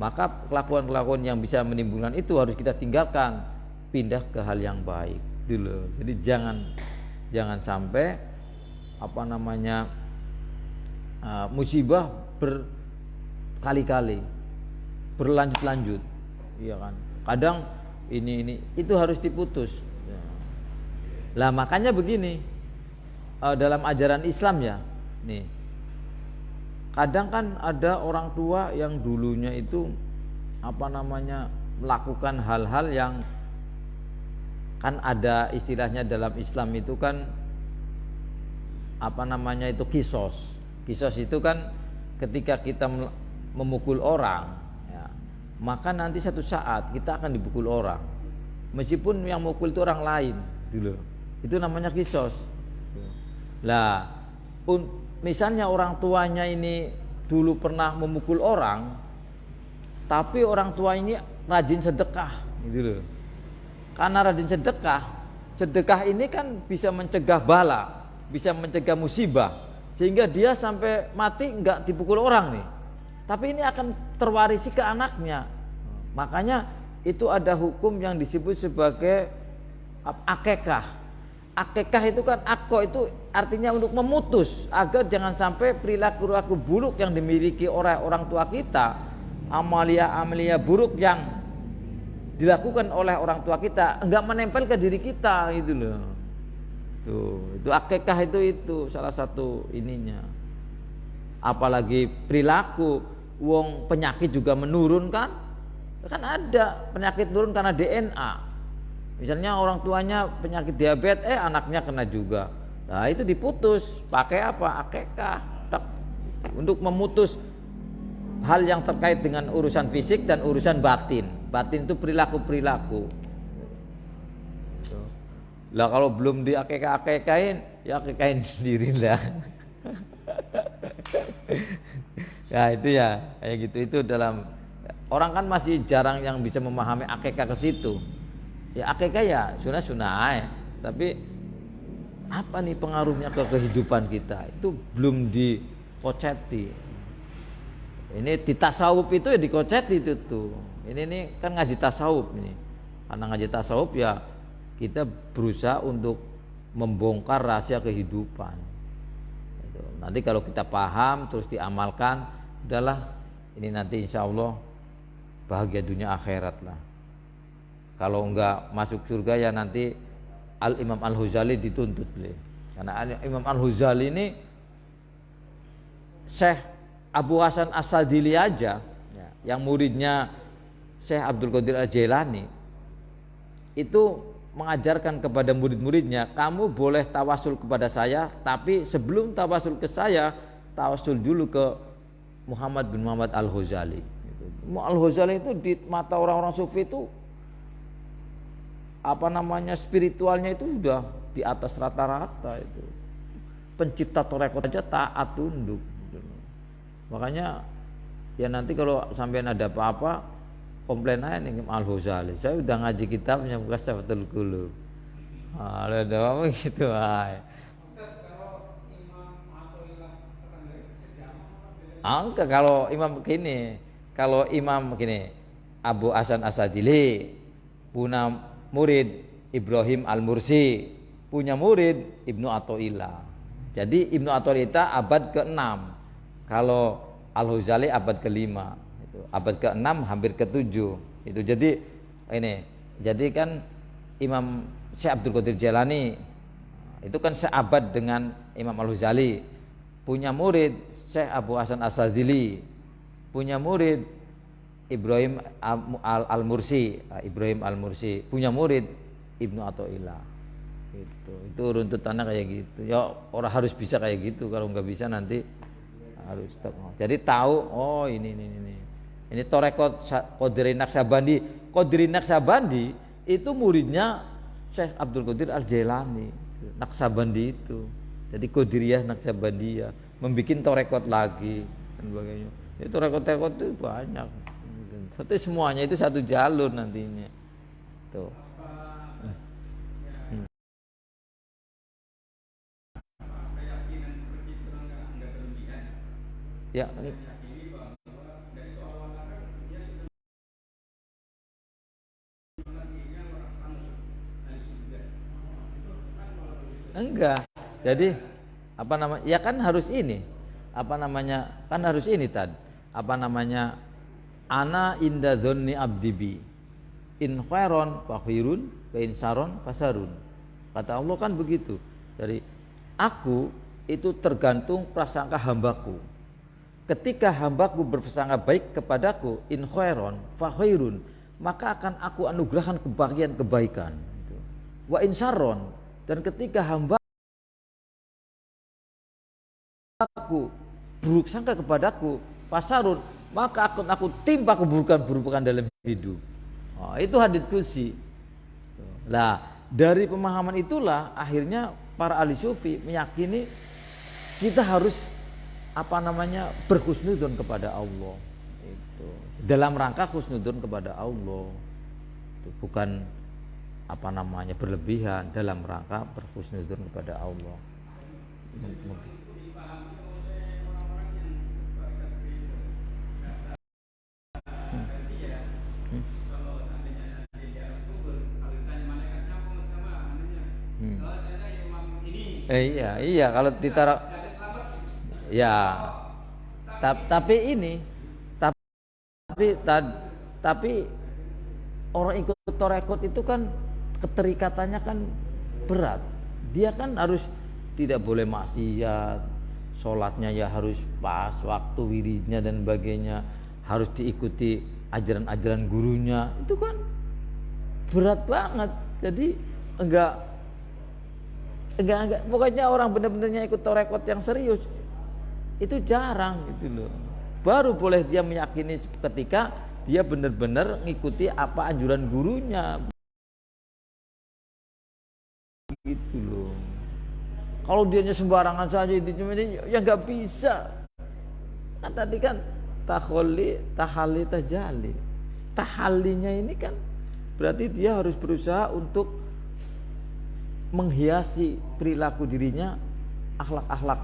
Maka kelakuan-kelakuan yang bisa menimbulkan itu harus kita tinggalkan, pindah ke hal yang baik dulu. Jadi jangan sampai musibah berkali-kali, berlanjut-lanjut, iya kan? Kadang ini itu harus diputus. Lah makanya begini, dalam ajaran Islam ya, nih, kadang kan ada orang tua yang dulunya itu melakukan hal-hal yang kan ada istilahnya dalam Islam itu kan itu kisos. Kisos itu kan ketika kita memukul orang ya, maka nanti satu saat kita akan dipukul orang, meskipun yang mukul itu orang lain dulu. Itu namanya kisos. Lah, misalnya orang tuanya ini dulu pernah memukul orang, tapi orang tua ini rajin sedekah, gitu loh. Karena rajin sedekah ini kan bisa mencegah bala, bisa mencegah musibah, sehingga dia sampai mati nggak dipukul orang nih. Tapi ini akan terwarisi ke anaknya. Makanya itu ada hukum yang disebut sebagai akekah. Akekah itu kan itu artinya untuk memutus agar jangan sampai perilaku buruk yang dimiliki oleh orang tua kita, amalia buruk yang dilakukan oleh orang tua kita enggak menempel ke diri kita gitu loh. Itu akekah itu salah satu ininya. Apalagi perilaku penyakit juga menurun kan ada penyakit turun karena DNA. Misalnya orang tuanya penyakit diabetes, anaknya kena juga. Nah itu diputus, pakai apa? Akekah. Untuk memutus hal yang terkait dengan urusan fisik dan urusan batin. Batin itu perilaku. Lah kalau belum diakekah-akekain, ya akekain sendiri lah. Ya itu ya, kayak gitu. Itu dalam orang kan masih jarang yang bisa memahami akekah ke situ. Ya akekah ya sunah-sunah, tapi apa nih pengaruhnya ke kehidupan kita, itu belum dikoceti. Ini di tasawuf itu ya dikoceti itu tuh. Ini nih kan ngaji tasawuf ini. Karena ngaji tasawuf ya kita berusaha untuk membongkar rahasia kehidupan. Nanti kalau kita paham terus diamalkan, udahlah ini nanti insya Allah bahagia dunia akhirat lah. Kalau enggak masuk surga ya nanti Imam Al-Ghazali dituntut beliau. Karena Imam Al-Ghazali ini Syekh Abu Hasan As-Sadili aja ya, yang muridnya Syekh Abdul Qadir Al-Jailani itu mengajarkan kepada murid-muridnya, kamu boleh tawasul kepada saya, tapi sebelum tawasul ke saya, tawasul dulu ke Muhammad bin Muhammad Al-Ghazali. Al-Ghazali itu di mata orang-orang sufi itu spiritualnya itu sudah di atas rata-rata itu. Pencipta tarekat aja taat tunduk. Makanya ya nanti kalau sampean ada apa-apa komplain aja nih Al-Ghazali. Saya udah ngaji kitabnya Mukasafatul Qulub. Ada apa gitu ay. Enggak, kalau imam gini Abu Hasan As-Sadili punya murid Ibrahim Al-Mursi, punya murid Ibnu Athaillah. Jadi Ibnu Athaillah abad ke-6, kalau Al-Ghazali abad ke-5, itu abad ke-6 hampir ke-7. Itu jadi kan Imam Syekh Abdul Qadir Jailani itu kan seabad dengan Imam Al-Ghazali. Punya murid Syekh Abu Hasan As-Sadili, punya murid Ibrahim Al-Mursi, Ibrahim Al-Mursi, punya murid Ibnu Athaillah. Itu runtutannya kayak gitu. Ya orang harus bisa kayak gitu, kalau nggak bisa nanti harus stop. Jadi tahu, oh ini. Ini Torekot Qadiri Naqsabandi. Qadiri Naqsabandi itu muridnya Syekh Abdul Qadir Al-Jailani. Naqsabandi itu. Jadi Qadiriyah Naqsabandiyah, membikin torekot lagi dan sebagainya. Itu torekot-torekot itu banyak. Tapi semuanya itu satu jalur nantinya. Tuh. Ya, ini. Enggak. Jadi ya kan harus ini. Kan harus ini tadi. Ana inda dzanni abdi bi. In khairon fa khairun, wa in saron fasarun. Kata Allah kan begitu. Dari aku itu tergantung prasangka hambaku. Ketika hambaku berprasangka baik kepadaku, in khairon fa khairun, maka akan aku anugerahkan kebahagiaan kebaikan. Wa in saron, dan ketika hambaku buruk sangka kepadaku, fasarun, maka akan aku timpa keburukan-keburukan dalam hidup. Oh, itu hadits qudsi. Nah, dari pemahaman itulah akhirnya para ahli sufi meyakini kita harus berhusnudzon kepada Allah. Itu dalam rangka husnudzon kepada Allah. Itu bukan berlebihan, dalam rangka berhusnudzon kepada Allah. Iya kalau ditaruh ya. Tapi orang ikut torekot itu kan keterikatannya kan berat. Dia kan harus tidak boleh maksiat, sholatnya ya harus pas waktu, wiridnya dan sebagainya, harus diikuti ajaran-ajaran gurunya. Itu kan berat banget. Jadi enggak, pokoknya orang benar-benarnya ikut torekot yang serius itu jarang gitu loh. Baru boleh dia meyakini ketika dia benar-benar ngikuti apa anjuran gurunya gitu loh. Kalau dianya sembarangan saja ya nggak bisa. Kan tadi kan tahali tajali. Tahalinya ini kan berarti dia harus berusaha untuk menghiasi perilaku dirinya akhlak-akhlak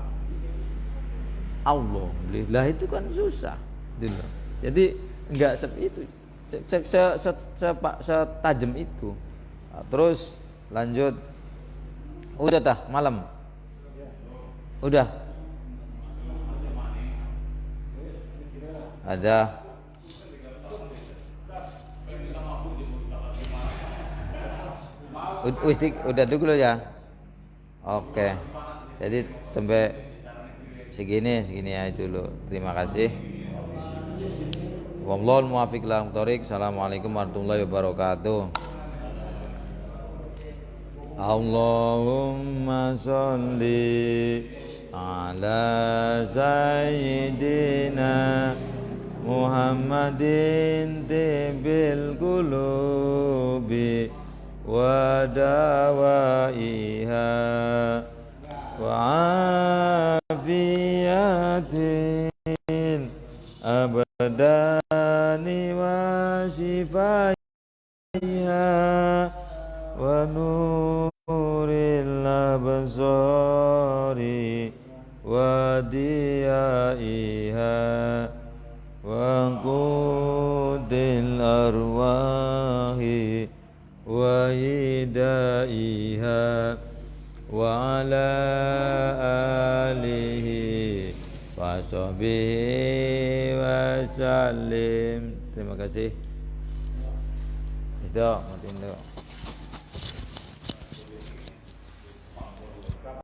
Allah. Lah itu kan susah gitu. Jadi enggak itu setajam itu. Nah, terus lanjut. Udah tah malam. Udah. Ada. Udah dulu ya. Oke. Jadi sampai segini aja dulu. Terima kasih. Wallahul muwaffiq ila aqwamit thoriq. Assalamualaikum warahmatullahi wabarakatuh. Allahumma sholli ala sayyidina Muhammadin tibil qulubi wa dawaiha wa afiyatin abadani wa shifaiha wa nuril absari wa diyaiha wa qudil arwahi wa hidaiha wa ala alihi wa sahbihi wa sallim. Terima kasih. Itu, matiin dulu.